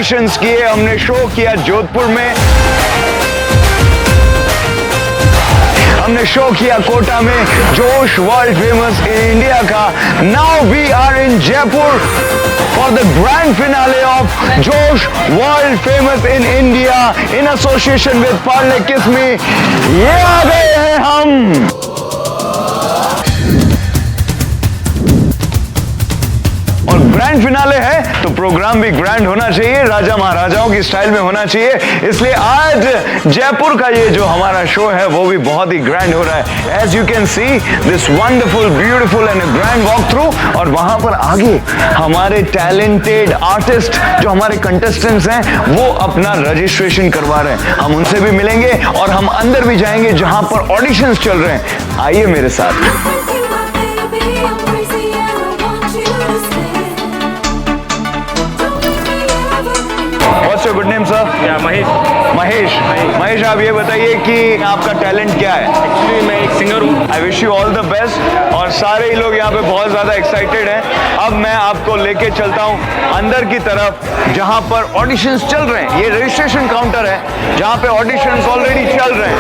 Auditions किए, हमने show किया जोधपुर में, हमने शो किया कोटा में, Josh world famous in India का। Now we are in Jaipur for the grand finale of Josh world famous in India in association with Parle Kismi. ये आ गए हैं हम। और ग्रैंड फिनाले है तो प्रोग्राम भी ग्रैंड होना चाहिए, राजा महाराजाओं की स्टाइल में होना चाहिए। इसलिए आज जयपुर का ये जो हमारा शो है वो भी बहुत ही ग्रैंड हो रहा है। As you can see this wonderful beautiful and grand walk through. और वहां पर आगे हमारे टैलेंटेड आर्टिस्ट जो हमारे कंटेस्टेंट्स हैं वो अपना रजिस्ट्रेशन करवा रहे हैं। हम उनसे भी मिलेंगे और हम अंदर भी जाएंगे जहां पर ऑडिशंस चल रहे हैं। आइए मेरे साथ। What's your good name, sir? या महेश। महेश, आप ये बताइए कि आपका टैलेंट क्या है? एक्चुअली मैं एक सिंगर हूँ। I wish you all the best. और सारे ही लोग यहाँ पे बहुत ज़्यादा एक्साइटेड हैं। अब मैं आपको लेके चलता हूँ अंदर की तरफ जहाँ पर ऑडिशंस चल रहे हैं। ये रजिस्ट्रेशन काउंटर है जहाँ पे ऑडिशंस ऑलरेडी चल रहे हैं।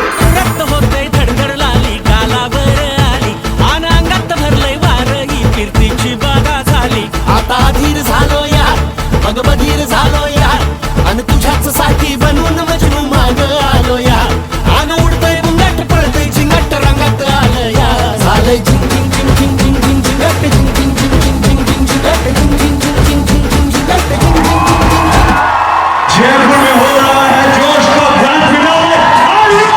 आता धीर झालो यार, मग बधीर झालो यार, आणि तुझ्याच साठी बनून मजनू माग आलो यार. आन उडतय बुंगट पळतय झिंगट रंगात आलं यार. झालंय झिंग झिंग झिंग झिंग झिंग झिंग झिंगट झिंग झिंग झिंग झिंग झिंग झिंग झिंगट झिंग झिंग झिंग झिंग झिंग झिंग झिंगट झिंग झिंग झिंग. जयपुर में हो रहा है जोश का ग्रैंड फिनाले। आर यू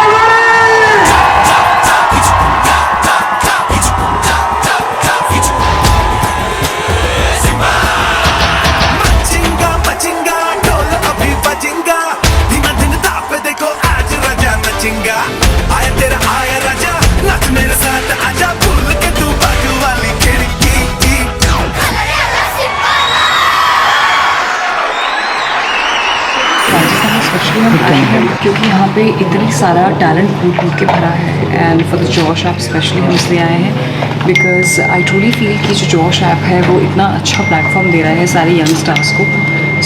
क्योंकि यहाँ पे इतनी सारा टैलेंट कूट कूट के भरा है। एंड फॉर द जोश ऐप स्पेशली हम इसलिए आए हैं बिकॉज आई ट्रूली फील कि जो जोश ऐप है वो इतना अच्छा प्लेटफॉर्म दे रहा है सारे यंग स्टार्स को।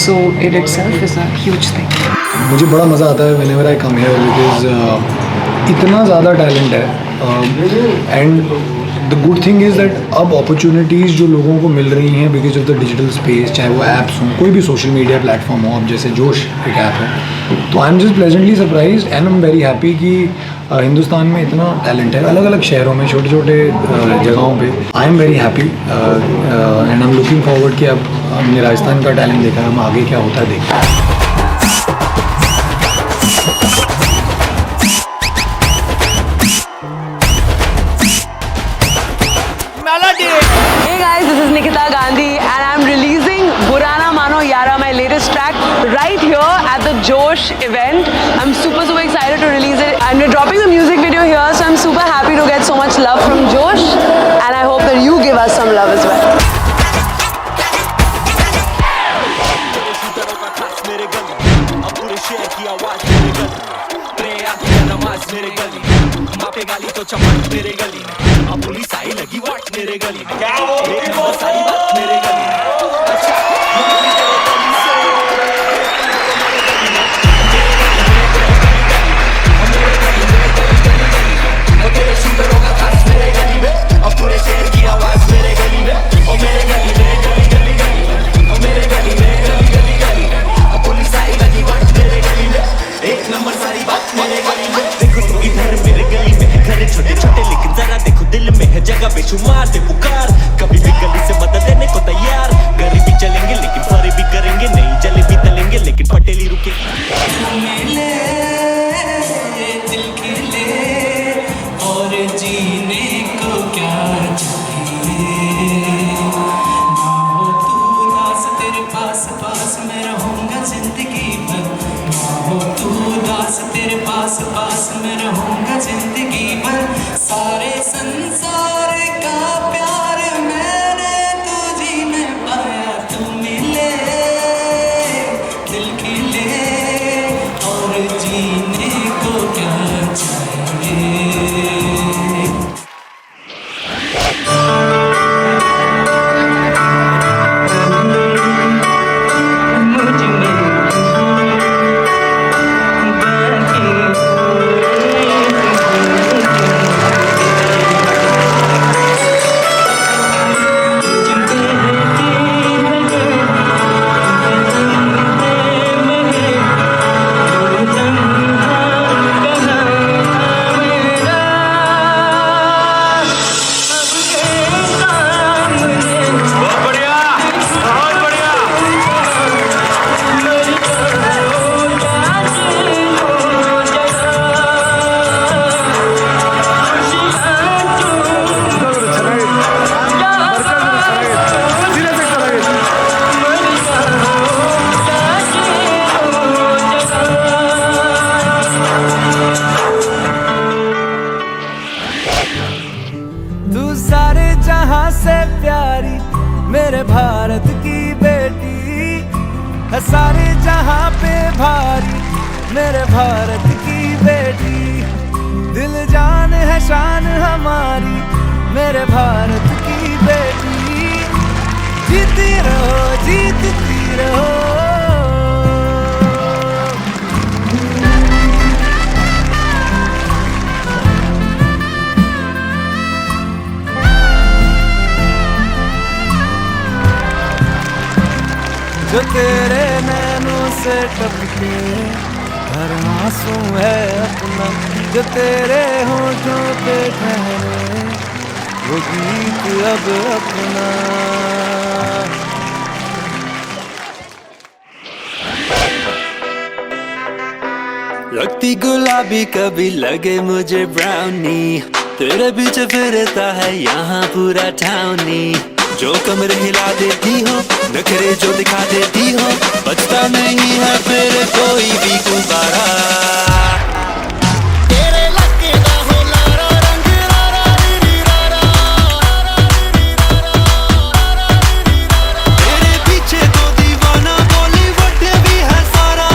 So it itself is a huge thing. मुझे बड़ा मज़ा आता है whenever I come here because इतना ज़्यादा टैलेंट है। And the good thing is that अब अपॉर्चुनिटीज़ जो लोगों को मिल रही हैं because of the digital space, चाहे वो ऐप्स हों, कोई भी सोशल मीडिया प्लेटफॉर्म हो, अब जैसे जोश एक ऐप है, तो I am just pleasantly surprise and I am very happy कि हिंदुस्तान में इतना टैलेंट है अलग अलग शहरों में, छोटे छोटे जगहों पे। I am very happy and I am looking forward कि अब हमने राजस्थान का टैलेंट देखा, हम आगे क्या होता है देखते हैं। Hey guys, this is Nikita Gandhi and I'm releasing Burana Mano Yara, my latest track, right here at the Josh event. I'm super excited to release it and we're dropping the music video here, so I'm super happy to get so much love from Josh and I hope that you give us some love as well. गाली तो चमक मेरे गली में, अब police आई लगी वाट मेरे गली में, क्या वो सारी बात मेरे गली में। तेरे सुंदरों का खास मेरे गली में, अब पूरे शहर की आवाज मेरे गली में, और मेरे गली में गली गली गली में, और मेरे गली में गली गली गली में, अब पुलिस आई लगी वाट मेरे गली में, एक नंबर सारी बात मेरे गली में। देखो तो इधर मेरे गली में घर छोटे छोटे लेकिन जरा देखो दिल में है जगह बेशुमार दे पुकार, कभी भी गली से मदद देने को तैयार। गरीबी चलेंगे लेकिन फरी भी करेंगे, नहीं जलेबी तलेंगे लेकिन पटेली रुकेगी। दिल खिले और जीने को क्या चाहिए, ना हो तू उदास तेरे पास पास मैं रहूंगा जिंदगी भर, ना हो तू उदास तेरे पास पास मैं रहूंगा जिंदगी भर। सारे संसार का प्यार मैंने तुझी में पाया, तू मिले दिल खिले और जीने को क्या चाहिए। तू सारे जहां से प्यारी मेरे भारत की बेटी है, सारे जहां पे भारी मेरे भारत की बेटी। दिल जान है शान हमारी मेरे भारत की बेटी। जीती रहो जीतती रहो। जो तेरे नैनों से टपके हर आंसू है अपना, जो तेरे होठों पे ठहरे वो गीत अब अपना। लगती गुलाबी कभी लगे मुझे ब्राउनी, तेरे पीछे फिरता है यहाँ पूरा टाउनी। जो कमर हिला देती हो नखरे जो दिखा देती हो, बचता नहीं है फिर कोई भी गुब्बारा। तेरे लगे दा हो लारा रंग रारा री रारा, तेरे पीछे तो दीवाना बॉलीवुड भी है सारा,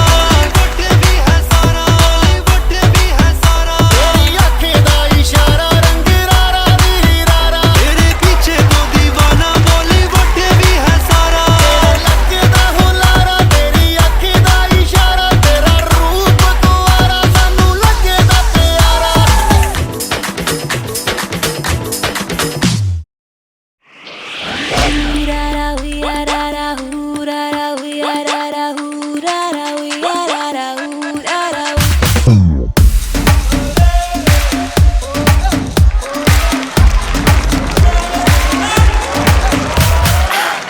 बॉलीवुड भी है सारा, बॉलीवुड भी है सारा। तेरी आंखें दा इशारा रंग रारा री रारा, तेरे पीछे तो दीवाना बॉलीवुड भी है सारा। तेरे लगे दा हो लारा तेरी आंखें दा इशारा, तेरा रूप तो आरा सानू लगे दा प्यारा।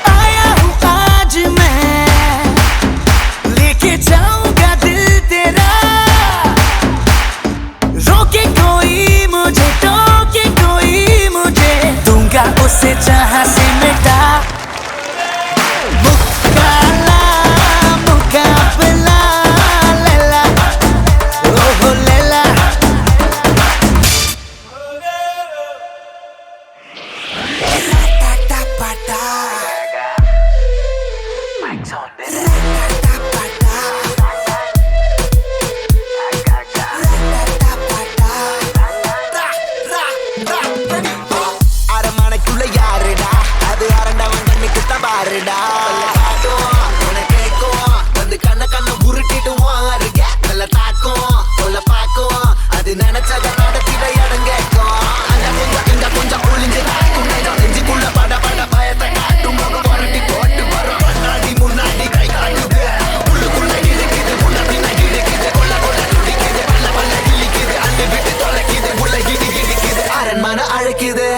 आया हूँ आज मैं लेके जाऊंगा दिल तेरा, रोके कोई मुझे टोके कोई मुझे, दूंगा उसे जहां से मिटा। मुकाबला मुकाबला लैला ओहो लैला। அரமனைக்குள்ள யாருடா அது அரண்டவன் கண்ணுக்கு தபாருடா. உனக்கு கேட்கும் வந்து கண்ண கண்ண உருட்டிடுவான் அருக நல்ல தாக்கும் சொல்ல பாக்கும், அது நினைச்சத நடத்திட இடம் கேட்கும். அந்த கொஞ்சம் இந்த கொஞ்சம் ஒளிஞ்சு காட்டும் நேரம் நெஞ்சுக்குள்ள பட பட பயத்தை காட்டும். முகம் புரட்டி போட்டு வரும் முன்னாடி முன்னாடி கை காட்டுது, உள்ளுக்குள்ள இருக்குது உள்ள பின்ன இழுக்குது, கொள்ள கொள்ள துடிக்குது பல்ல பல்ல கிழிக்குது, அள்ளி விட்டு தொலைக்குது உள்ள இடி இடிக்குது அரண்மனை அழைக்குது.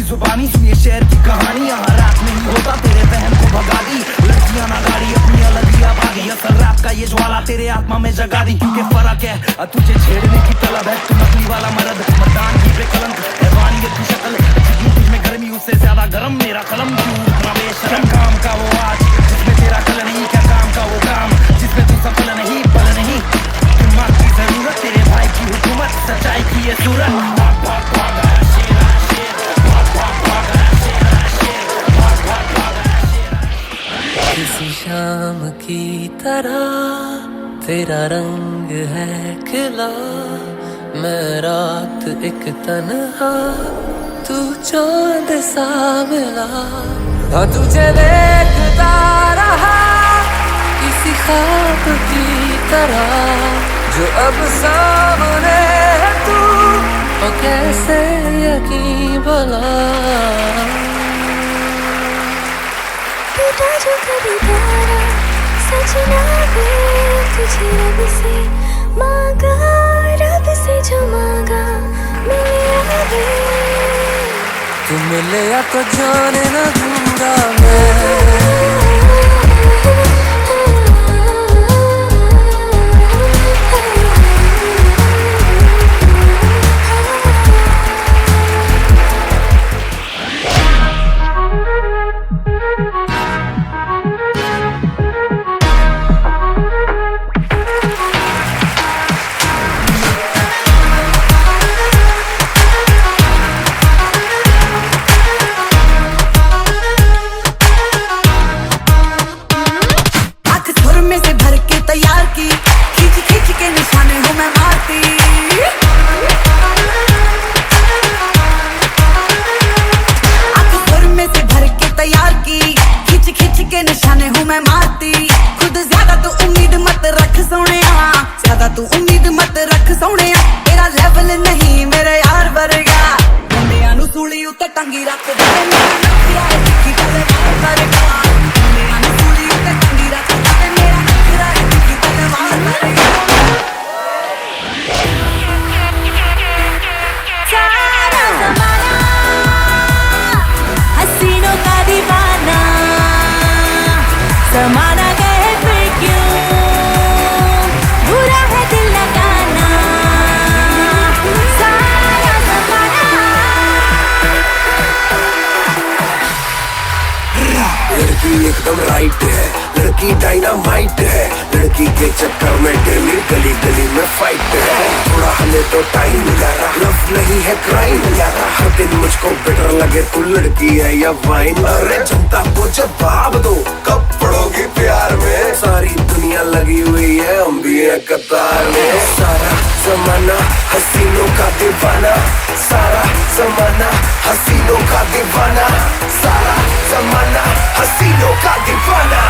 जुबानी सुनिए शेर की कहानी, यहाँ रात नहीं होता तेरे बहन को भगा दी। लड़कियां ना गाड़ी अपनी अलग ही आबादी, असल रात का ये ज्वाला तेरे आत्मा में जगा दी। क्योंकि फर्क है तुझे छेड़ने की तलब है, तू नकली वाला मर्द मर्दान की बेकलंक हैवानियत की शक्ल, जितनी तुझमें गर्मी उससे ज्यादा गर्म मेरा कलम। क्यों उतना बेशरम काम का वो आज जिसमें तेरा कल नहीं, क्या काम का वो काम जिसमें तू सफल नहीं पल नहीं। दिमाग की जरूरत तेरे भाई की हुकूमत, सच्चाई की ये सूरत। किसी शाम की तरह तेरा रंग रंग है खिला, मैं रात एक तन्हा, तू चांद सा मिला। हाँ तुझे देखता रहा किसी ख्वाब की तरह, जो अब सामने है तू, और कैसे यकीन भला। टूटा जो कभी प्यारा सजना वे, तुझे रब से मांगा, रब से जो मांगा मिले वे। तू मिले या तो जाने न दूंगा मैं। समाना कहे फिर क्यों, बुरा है दिल लगाना, सारा ज़माना। लड़की एकदम राइट है, लड़की डायनामाइट है, लड़की के चक्कर में डेली गली गली में फाइट है। थोड़ा हमें तो टाइम यारा, लव नहीं है क्राइम यारा, हर दिन मुझको बेटर लगे तू लड़की है या वाइन। अरे जनता को जवाब दो, कब पड़ोगी प्यार में, सारी दुनिया लगी हुई है, हम भी है कतार में। सारा जमाना हसीनों का दीवाना, सारा जमाना हसीनों का दीवाना, सारा जमाना हसीनों का दीवाना।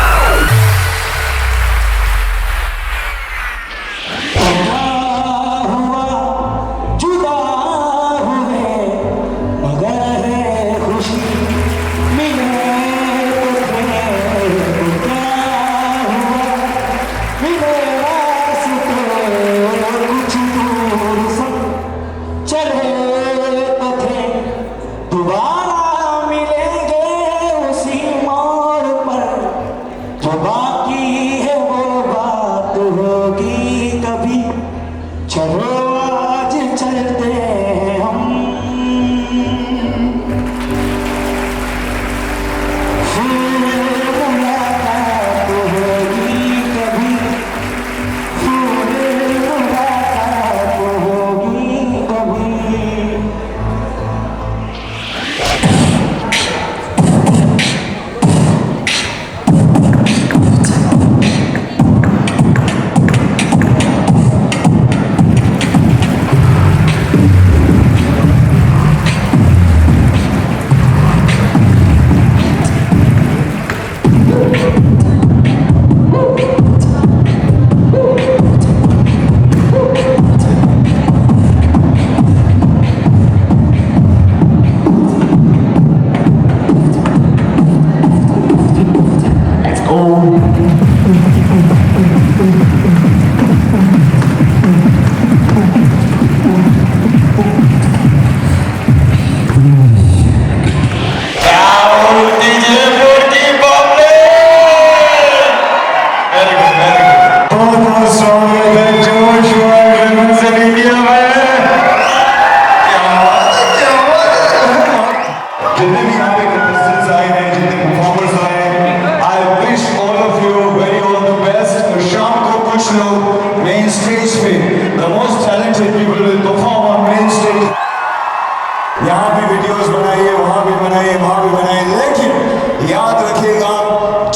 यहाँ भी वीडियोस बनाइए, वहाँ भी बनाइए, वहाँ भी बनाइए, लेकिन याद रखिएगा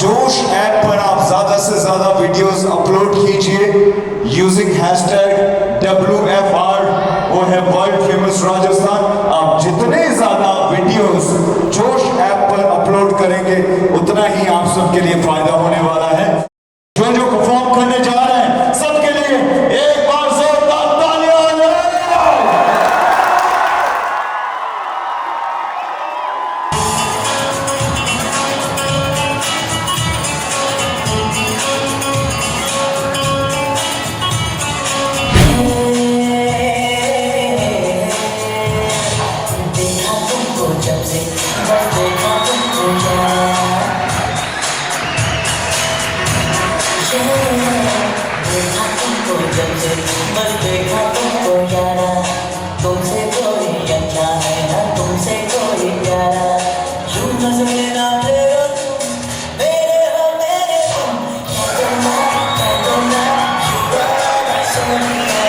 जोश ऐप पर आप ज्यादा से ज्यादा वीडियोस अपलोड कीजिए यूजिंग WFR, वो है वर्ल्ड फेमस राजस्थान। आप जितने ज्यादा वीडियोस जोश ऐप पर अपलोड करेंगे उतना ही आप सबके लिए फायदा होने वाला है। जो जो परफॉर्म करने जा रहे हैं सबके लिए एक बार जोरदार तालियां। देखा तुमको जब से बस देखा तुमको देखा तुमको जब से बस देखा तुमको यारा, तुमसे कोई अच्छा है ना तुमसे कोई प्यारा, यूं नजरे ना फेरो तुम, मेरे हो मेरे तुम, कह दो ना you are my soulmate,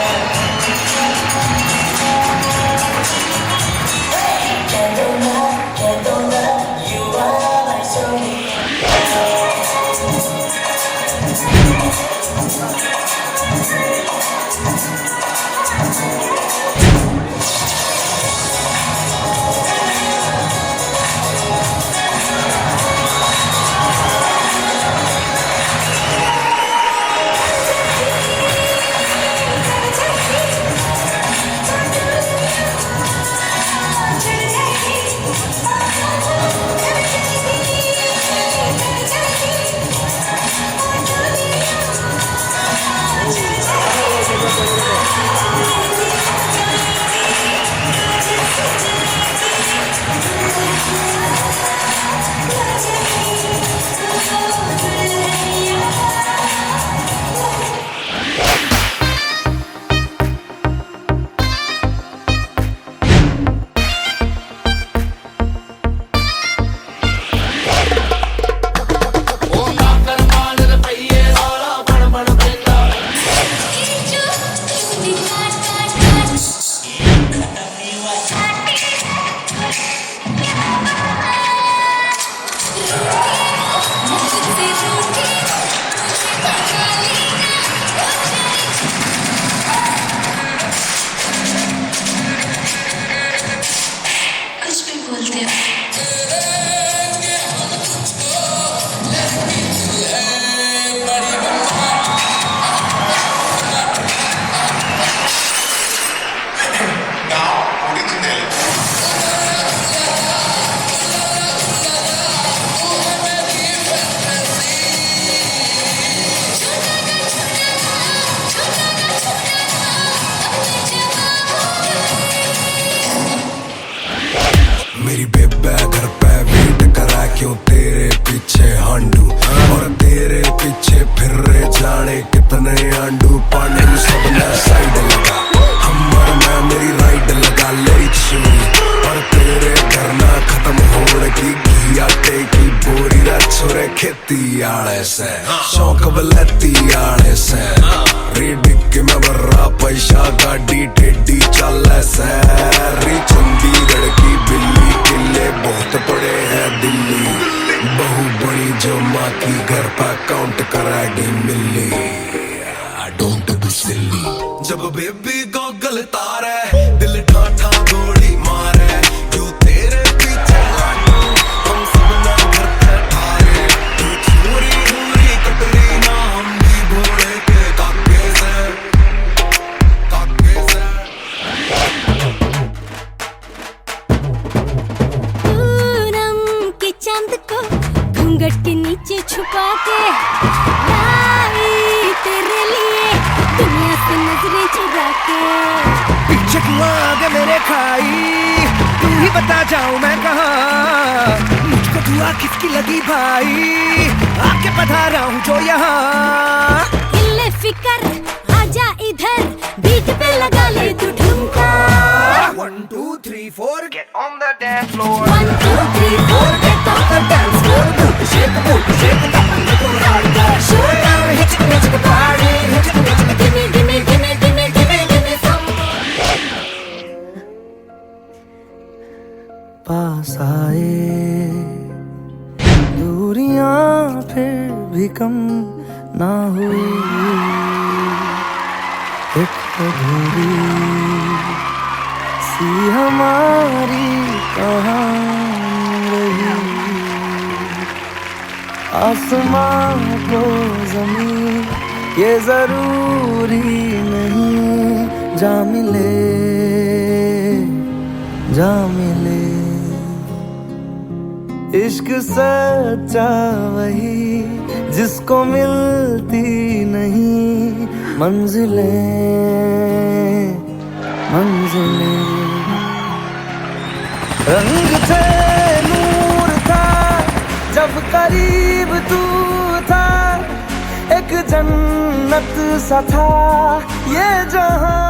कह दो ना you are my soulmate। कुछ भी बोलते हो। मेरी बेबे घर पे वेट करा क्यों तेरे पीछे हांडू, और तेरे पीछे फिर रहे जाने कितने आंडू पांडू, सबने साइड लगा हमर में मेरी राइड लगा लेरी चूरी, और तेरे घर ना खत्म होने की घी आटे की बोरी रा छोरे खेती आले से शौक बलती आले से रिडिक में बर्रा पैसा गाड़ी टेडी चले से री चंडीगढ़ की बिल्ली किले बहुत बड़े हैं दिल्ली, बहू बड़ी जो माँ की घर पर काउंट कराएगी मिली, डोंट बी सिली। जब बेबी गॉगल तारे दिल ठाठा गोली मारे, क्यों तेरे पीछे लाडू हम सब ना घर पे ठारे, तू चोरी हुई कटरी ना हम भी भोले के काके से पूनम के चांद को घूंघट के नीचे छुपा के लाई तेरे लिए दुनिया से नजरें चुरा के। पीछे क्यों आगे मेरे खाई, तू ही बता जाऊं मैं कहाँ, मुझको दुआ किसकी लगी भाई, आके पधारा हूँ जो यहाँ। हिले फिकर आजा इधर, बीट पे लगा ले तू ठुमका। 1 2 3 4 get on the dance floor, 1 2 3 4 get on the dance floor, shake it up and make it right. Show down, hit the party, hit it, give me some. पास आए दूरियां फिर भी कम ना हुई, एक अधूरी सी हमारी कहानी रही, आसमां को जमीन ये जरूरी नहीं, जा मिले जा मिले। इश्क सच्चा वही जिसको मिलती नहीं मंजिलें मंजिलें। रंग थे नूर था जब करीब तू था, एक जन्नत सा था ये जहां।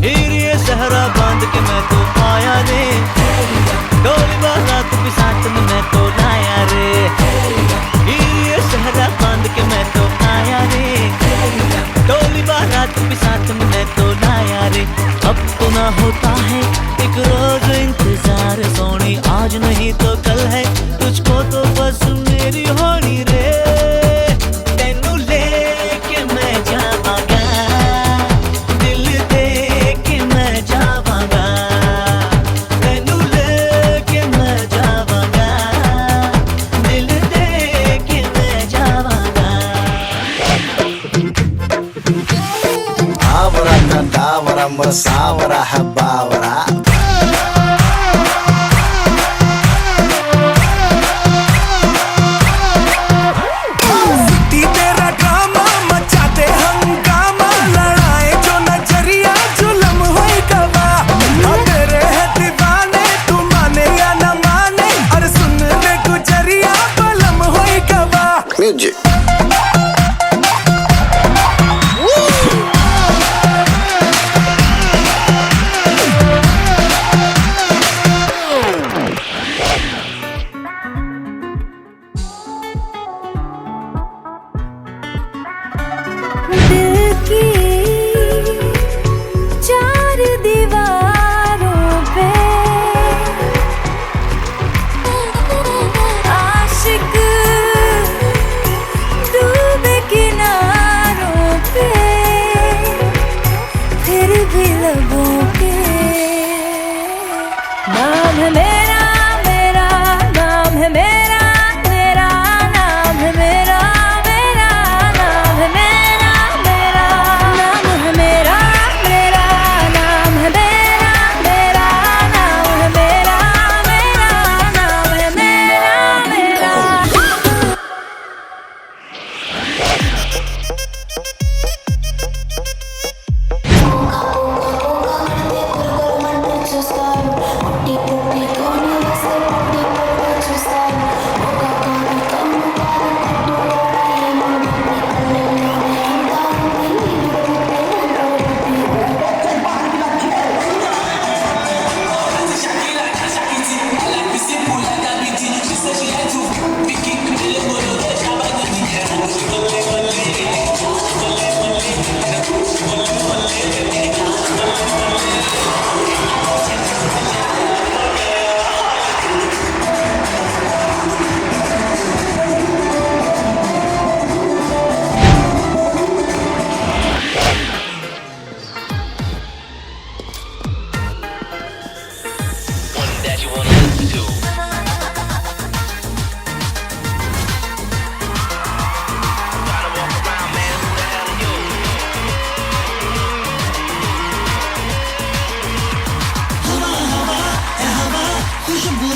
ये सहरा बांध के मैं तो आया रे, डोली बारात भी साथ में मैं तो लाया रे। ये सहरा बांध के मैं तो आया रे, डोली बारात भी साथ में मैं तो लाया रे। अब तो ना होता है एक रोज इंतजार सोनी, आज नहीं तो कल है तुझको तो बस मेरी होनी रे। तेनू लेके मैं जावांगा, दिल दे के मैं जावांगा, तेनू लेके मैं जावांगा, दिल दे के मैं जावांगा। आवरा का दावरा मसावरा है बावरा, सिटी तेरा ड्रामा मचाते हंगामा, लड़ाए जो नजरिया जुलम होई गवा। तेरे है दीवाने तू माने या न माने, और सुन ले गुजरिया बलम होई गवा। म्यूजिक दिल की चार दीवारों पे आशिक डूबे किनारों पे, फिर भी लबों पे नाम है मेरा, मेरा नाम है मेरा, मेरा नाम है मेरा, मेरा नाम है मेरा, मेरा नाम है मेरा, मेरा नाम है मेरा, मेरा नाम है मेरा, मेरा नाम है मेरा, मेरा।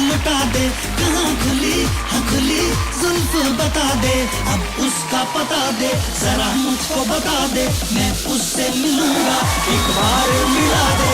लुटा दे, कहाँ खुली हाँ खुली जुल्फ बता दे, अब उसका पता दे, जरा मुझको बता दे, मैं उससे मिलूंगा एक बार मिला दे।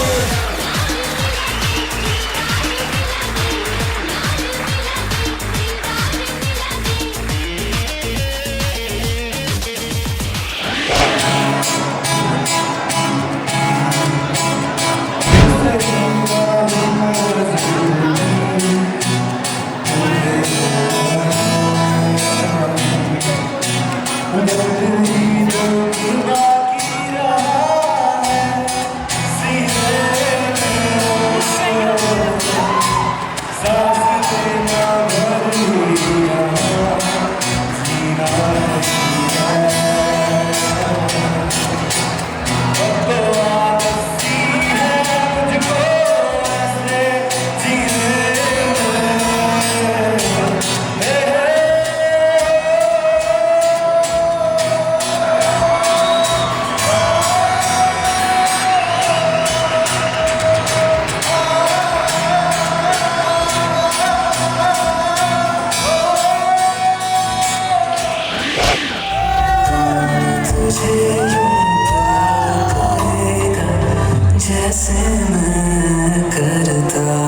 तुझसे मैं करता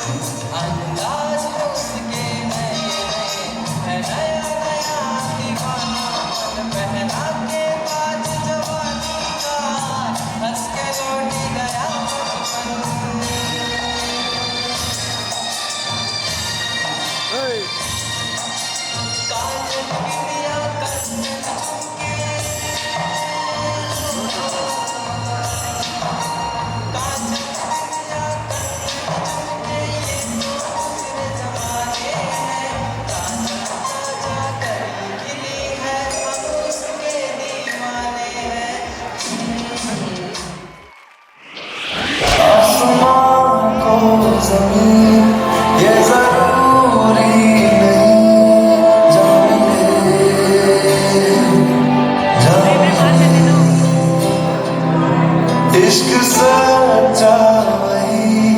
अंदाज है उसके नए नए है नया नया दीवाना मन पहना के बाज जवानी का हंस के लौट गया बचपन काजल बिंदिया कंचन झुमके काजल बिंदिया कंचन झुमके ये तो दूसरे जमाने हैं राजा राजा करी खिली है हम उसके दीवाने हैं आसमान को जमीन ये जरूरी इश्क सच्चा वही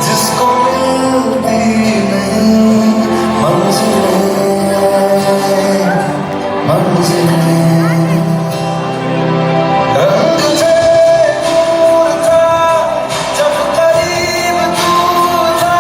जिसको मिलती नहीं मंजिलें रंग थे दूर था जब करीब तू था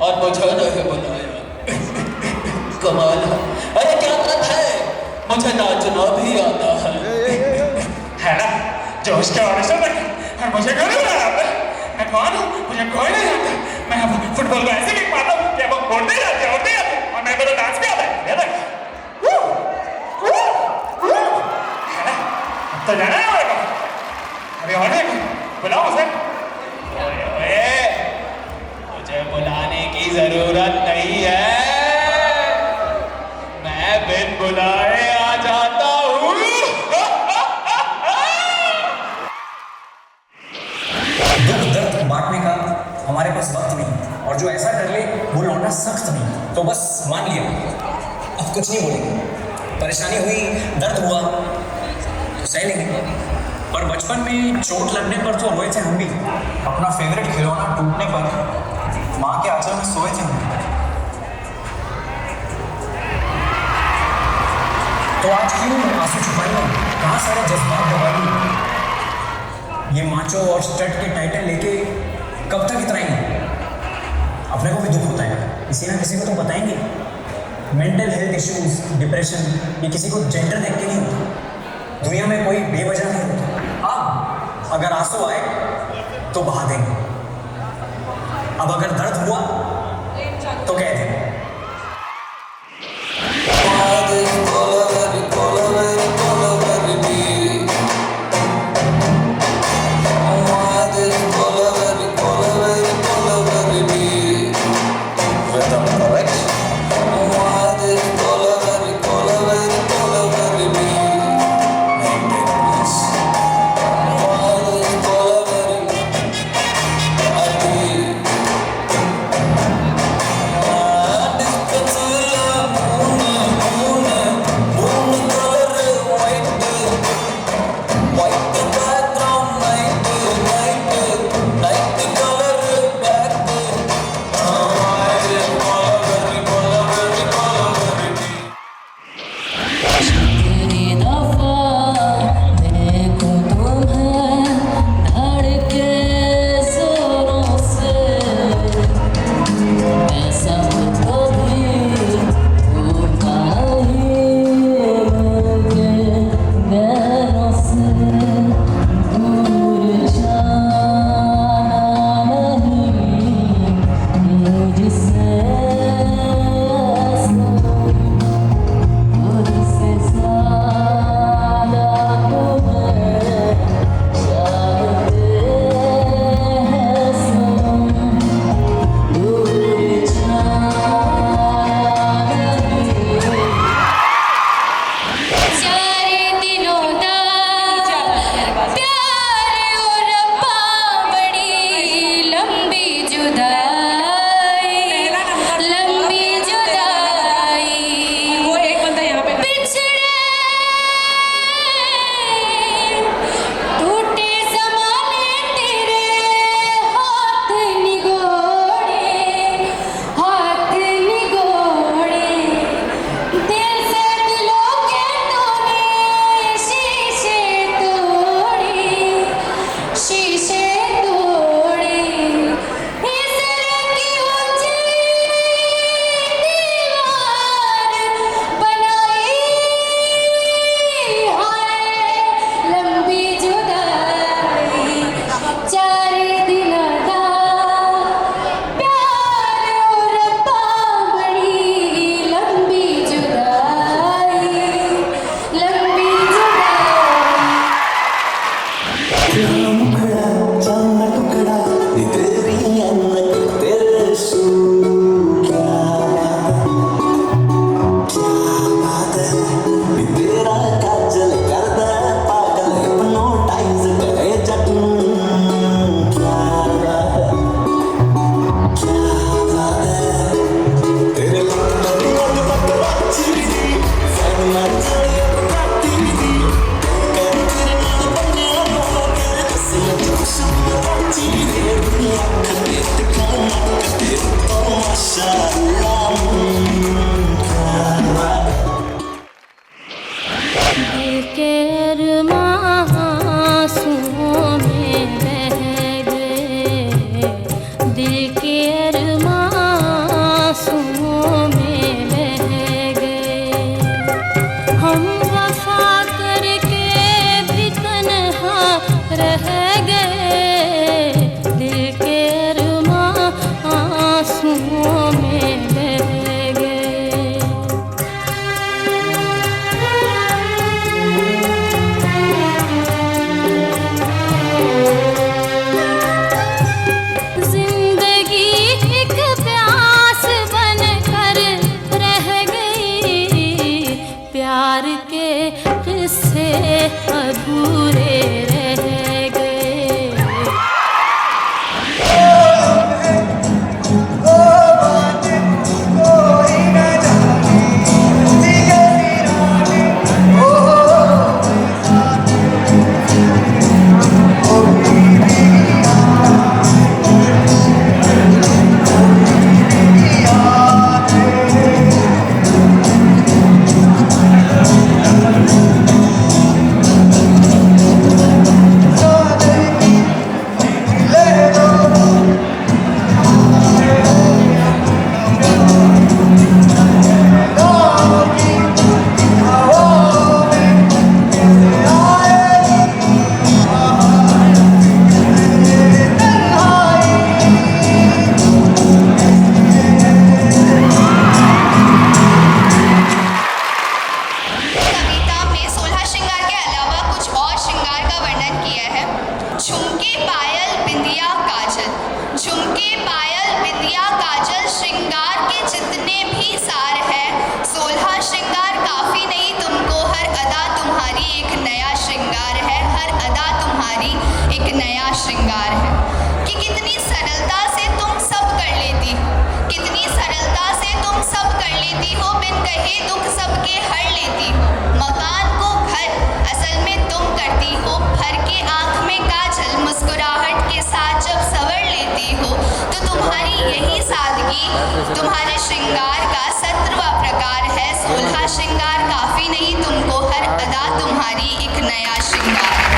और मुझे नहीं बुलाया। कमाल है। अरे क्या बात है, मुझे नाचना भी आता है ना? जोश के ऑडिशन में मुझे क्यों नहीं बुलाया आपने? मैं कौन हूँ? मुझे कोई नहीं जानता। मैं अब फुटबॉल को ऐसे किक मारता हूँ कि अब उड़ते जाते हैं और मेरे को तो डांस भी आता है। ये देख। है ना? अब तो जाना है मेरे को। अभी और नहीं बुलाओ उसे। ओए, मुझे बुलाने की जरूरत नहीं है, मैं बिन बुलाए आ जाता हूँ। दुख दर्द बांटने का हमारे पास वक्त नहीं, और जो ऐसा कर ले वो लौटना सख्त नहीं। तो बस मान लिया, अब कुछ नहीं बोलेंगे। परेशानी हुई, दर्द हुआ तो सह लेंगे, पर बचपन में चोट लगने पर तो रोए थे हम भी। अपना फेवरेट खिलौना टूटने पर माँ के आंचल में सोए थे हम। तो आज क्यों आंसू छुपाइए, कहाँ सारे जज्बात दबाइए? ये माचो और स्टड के टाइटल लेके कब तक इतराएंगे? अपने को भी दुख होता है, किसी ना किसी को तो बताएंगे। मेंटल हेल्थ इश्यूज, डिप्रेशन, ये किसी को जेंडर देख के नहीं होता। दुनिया में कोई बेवजह नहीं होता। हाँ, अगर आंसू आए तो बहा देंगे, अब अगर दर्द हुआ तो कह देंगे। आँखों में रह गए। जिंदगी एक प्यास बनकर रह गई, प्यार के किस्से अधूरे रह गए। झुमके पायल बिंदिया काजल, झुमके पायल बिंदिया काजल श्रृंगार के जितने भी सार है, 16 श्रृंगार काफी नहीं तुमको, हर अदा तुम्हारी एक नया श्रृंगार है, हर अदा तुम्हारी एक नया श्रृंगार है। कि कितनी सरलता से तुम सब कर लेती, कितनी सरलता से तुम सब कर लेती हो, बिन कहे दुख सबके हर लेती हो। मकान को घर असल में तुम करती हो, भर के आँख में काजल मुस्कुराहट के साथ जब सवर लेती हो, तो तुम्हारी यही सादगी तुम्हारे श्रृंगार का 17वां प्रकार है। 16 श्रृंगार काफी नहीं तुमको, हर अदा तुम्हारी एक नया श्रृंगार है।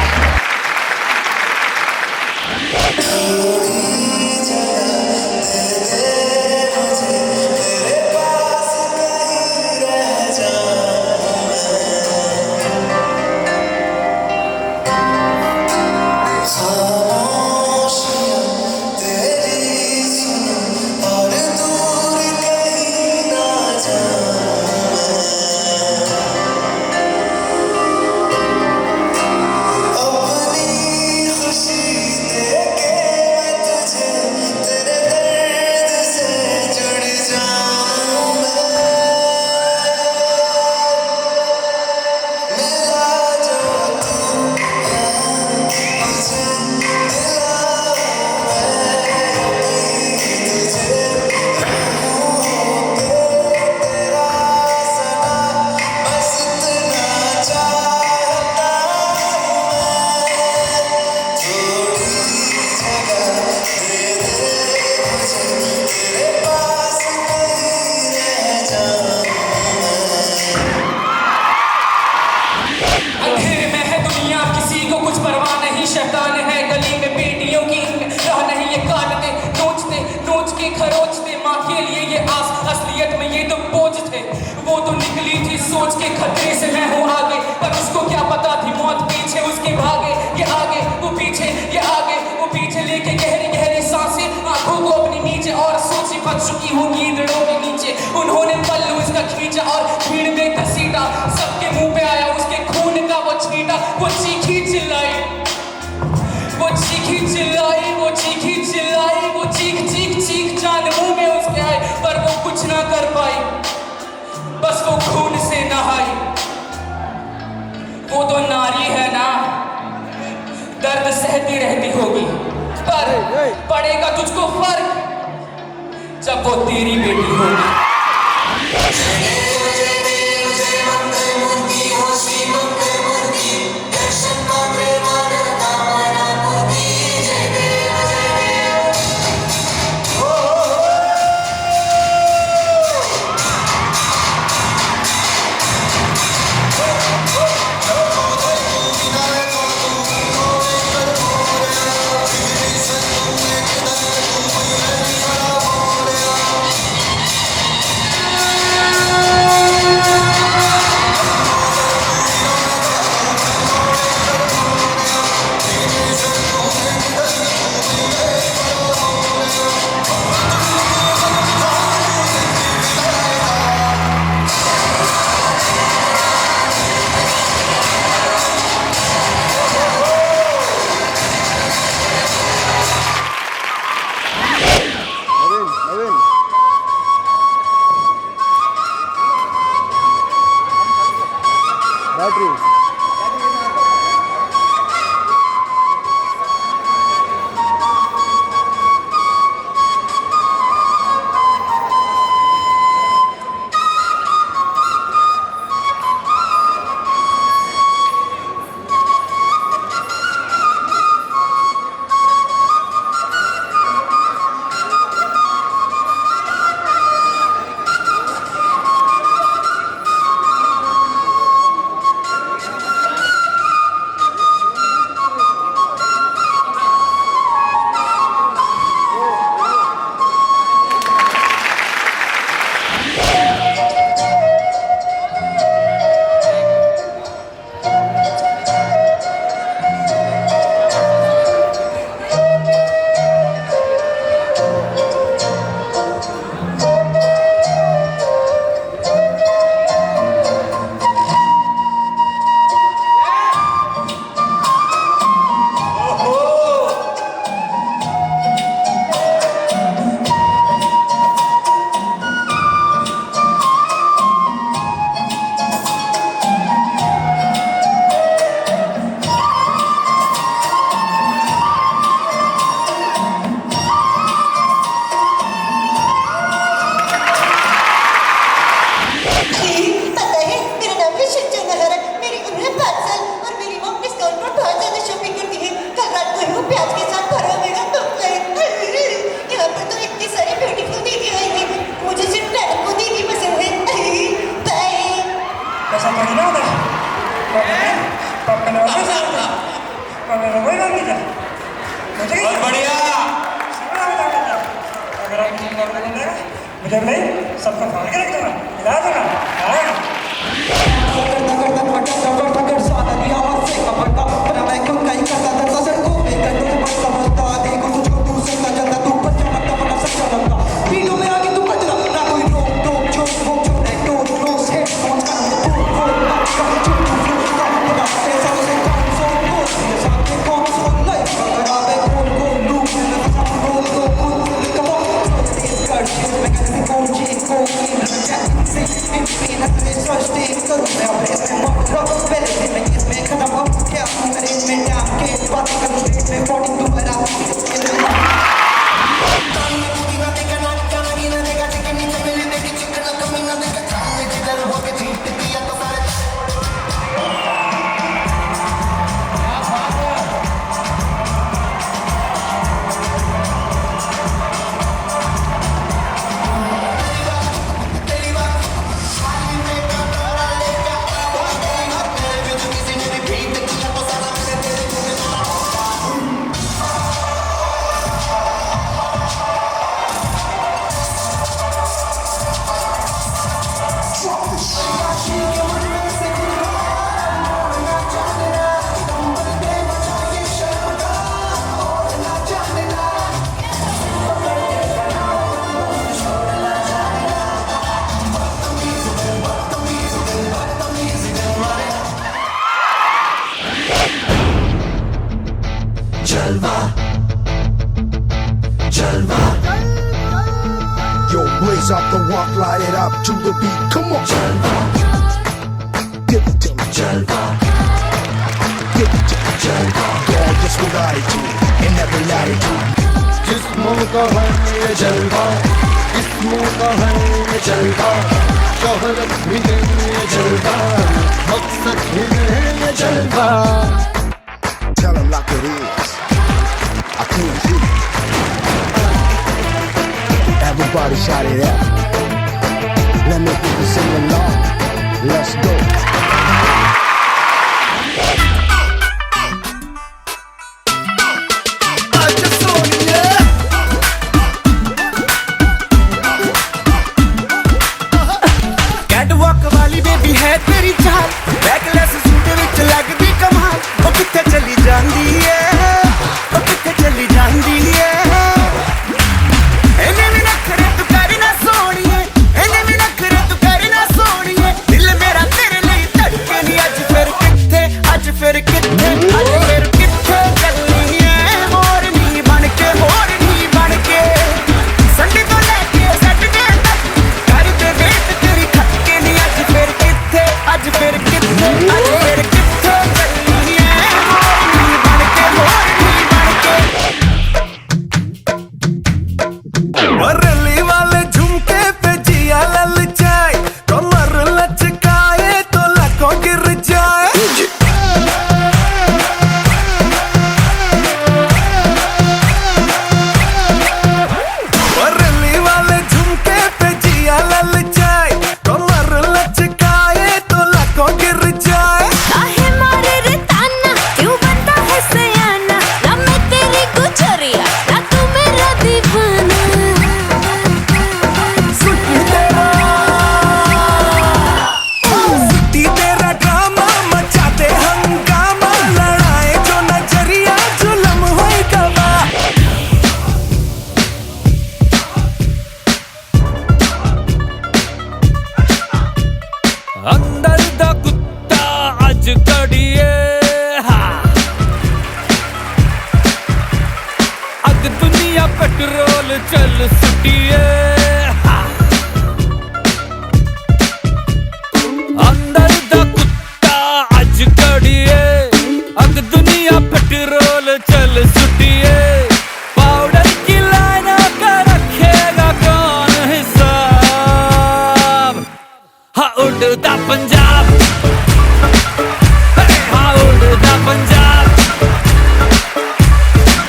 शैतान है गली में बेटियों की राह नहीं, ये काटते नोचते नोच के खरोचते माँ के लिए ये आस, असलियत में ये तो बोझ थे। वो तो निकली थी सोच के खतरे से मैं हूँ आगे, पर उसको क्या पता थी मौत पीछे उसके भागे। ये आगे वो पीछे, ये आगे वो पीछे, लेके गहरी गहरी सांसें आंखों को अपनी नीचे, और सोची फंस चुकी हूँ नींदड़ों के नीचे। उन्होंने पल्लू इसका खींचा और भीड़ में घसीटा, सबके मुंह पे आया उसके खून का वो छींटा। वो चीखी चिल्लाई, वो चीखी चिल्लाई, वो चीखी चिल्लाई, वो चीख चीख चीख जान मुंह में उसके आए, पर वो कुछ ना कर पाई, बस वो खून से नहाई। वो तो नारी है ना, दर्द सहती रहती होगी, पर पड़ेगा तुझको फर्क जब वो तेरी बेटी होगी। मुझे नहीं सबको फाड़ के रख देना, हिला देना। Yo, blaze up the walk, light it up to the beat. Come on. Give it to me. Give it to me. Gorgeous variety in every latitude. जिस्मों का है ये जलवा, जिस्मों का है ये जलवा, शोहरत भी है ये जलवा, मकसद भी है ये जलवा. Tell them like it is. I can't see. Everybody shout it out. Let me hear you sing along. Let's go. Catwalk वाली बेबी है तेरी चाल, बैकलेस सूट विच लगदी कमाल. ओ किथे चली जांदी है, ओ किथे चली जांदी है. एने भी नखरे तू कर ना सोणीए, एने भी नखरे तू कर ना सोणीए. दिल मेरा तेरे लिए धड़के नी. अज फिर किथे, अज फिर किथे, अज फिर किथे चलनी है. मोरनी बन के, मोरनी बन के, संडे तो लेके सैटरडे तक कर दे वेट तेरी खटके नी. अज फिर किथे, अज फिर किथे, अज फिर किथे चलनी है. मोरनी बन के, मोरनी बन के. बरली वाले झुमके पे जिया ललचाए, कमर लचकाए तो लाखों गिर जाए. बरली वाले झुमके पे जिया ललचाए, कमर लचकाए तो लाखों गिर जाए. काहे मारे रे ताना, क्यों बनता है सयाना, ना मैं तेरी गुजरिया, ना तू मेरा दीवाना. सिटी तेरा ड्रामा मचाते हंगामा, लड़ाए जो नजरिया जुलम होई गवा. अंदर दा कुत्ता अज कड़िए, अग दुनिया पेट्रोल चल सुटिए. अंदर दा कुत्ता अज कड़िए, अग दुनिया पेट्रोल चल सुटिए. पाउडर की लाइना का रखेगा कौन हिसाब. हाँ उड़ता पंजाब, हाँ उड़ता पंजाब,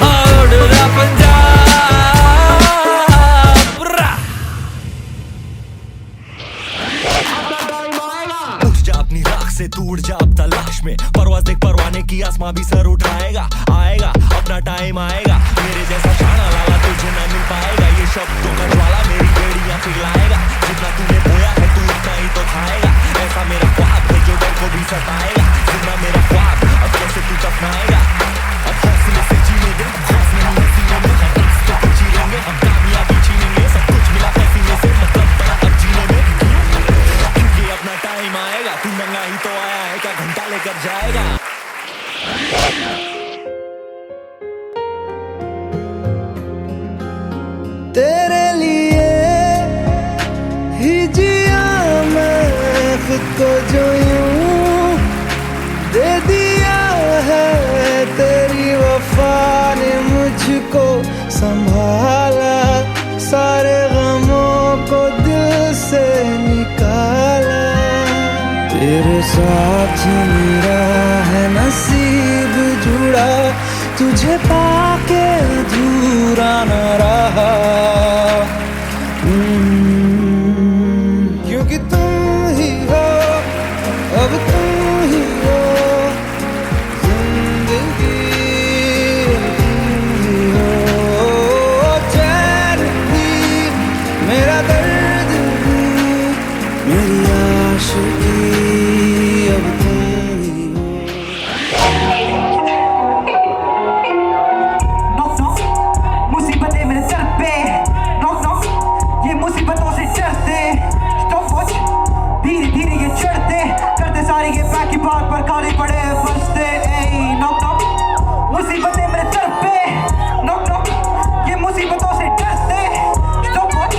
हाँ उड़ता पंजाब. उठ जा अपनी राख से, तू उड़ जा अब तलाश में. परवाज़ देख परवाने की, आसमां भी सर उठाएगा. आएगा अपना टाइम आएगा, मेरे जैसा शाना लाला तुझे ना मिल पाएगा. ये शब्दों का ज्वाला मेरी बेड़ियां पिघला को संभाला, सारे गमों को दिल से निकाला। तेरे साथ मेरा है नसीब जुड़ा, तुझे पाके अधूरा न रहा। क्योंकि तुम ही हो, अब तुम ही हो जिंदगी, तुम ही हो चैन भी, मेरा दर्द भी, मेरी आशिकी, अब तुम ही हो। मुसीबतें मेरे सर पे, नॉक नॉक, ये मुसीबतों से डरते। स्टॉप वॉच, धीरे धीरे ये चढ़ते, करते सारी ये बैक की बात पर खाली पड़े फंसते। नॉक नॉक, मुसीबतें मेरे सर पे, नॉक नॉक, ये मुसीबतों से डरते। स्टॉप वॉच,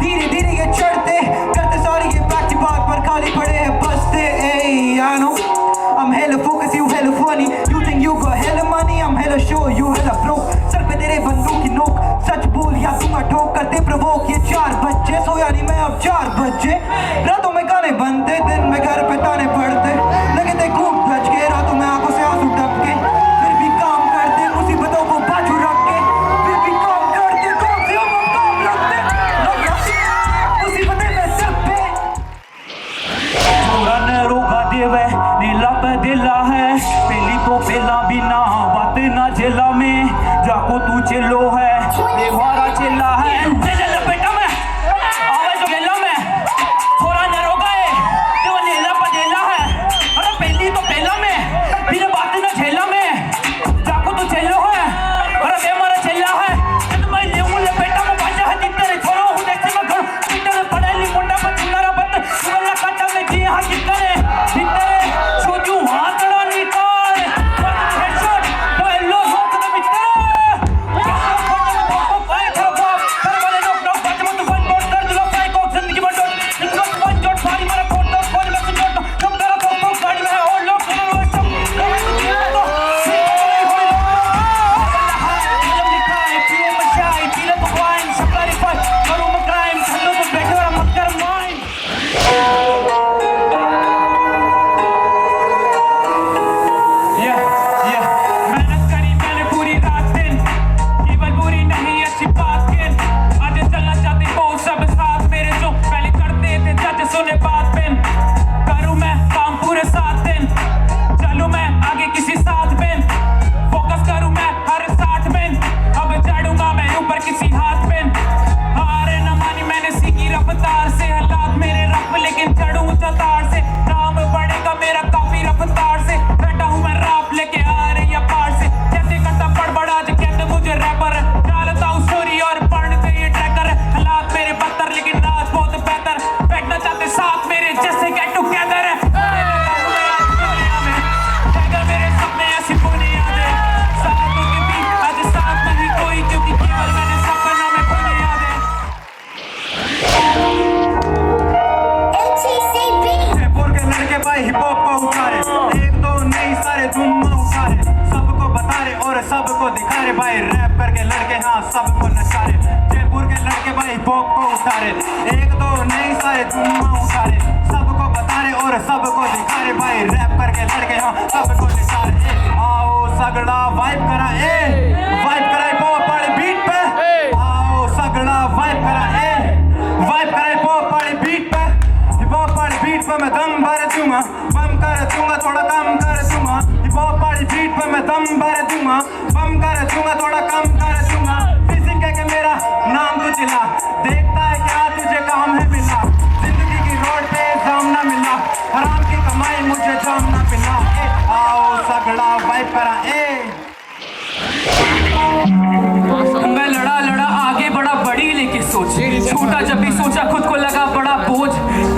धीरे धीरे ये चढ़ते, करते सारी ये बैक की बात पर खाली पड़े फंसते। I know I'm hella focused, you hella funny. You think you got hella money, I'm hella sure you hella broke. Sir पे तेरे बंदूक की नोक, सच बोल या दूंगा ठोक, करते प्रवोक। ये 4 बच्चे, सोया नहीं मैं अब 4 बजे। रातों में गाने बनते, दिन में घर पे ताने पड़ते, लगे थे खूब बच के, रातों में आंखों से आंसू टपके। फिर भी काम करते, मुसीबतों को बाजू रख के, फिर भी काम करते, कौन से हम काम रखते। मुसीबतें मेरे सर पे, रोगा देवे नीला पे दिला है, पहली तो पहला बिना बात ना जेला में, जाको तू चिल्लो है, बेवारा चिल्ला है। बेटा में आवाज जो गेला में थोड़ा न रोगा है, तो नीला पे दिला है। अरे पहली तो पहला में बिना बात ना झेला में, जाको तू चिल्लो है, अरे बेवारा चिल्ला है। तो मैं लेऊं ले बेटा में बाजा है, तेरे छोरो हूं देखते मैं घर, तेरे पड़े ली मुंडा पर चुनारा बत, सुवला काटा में जी हां कितने सोचू हाथ ना निकाल, हेडशॉट तो लो हाथ ना मित्र। सबको दिखा रहे भाई रैप करके लड़के, हाँ सबको नचा रहे। जयपुर के लड़के भाई पॉप को उतारे, एक दो नहीं सारे धुम्मा उतारे। सबको बता रहे और सबको दिखा रहे भाई रैप करके लड़के, हाँ सबको नचा रहे। आओ सगड़ा वाइब करा, वाइब करा पॉप वाले बीट पे। आओ सगड़ा वाइब करा, वाइब करा पॉप वाले बीट पे। हिप-हॉप वाली बीट पे मैं दम भर दूंगा, बम कर दूंगा थोड़ा कम कर दूंगा। हिप-हॉप वाली बीट पे मैं दम भर दूंगा, बम कर दूंगा थोड़ा कम कर दूंगा। किसी के मेरा नाम तो चिल्ला, देखता है क्या तुझे काम है मिला। जिंदगी की रोड पे जाम ना मिला, हराम की कमाई मुझे जाम ना मिला। आओ सगड़ा वाइब करा, मैं लड़ा लड़ा आगे बढ़ा बड़ी लेके सोच, छोटा जब भी सोचा खुद को लगा बड़ा बोझ।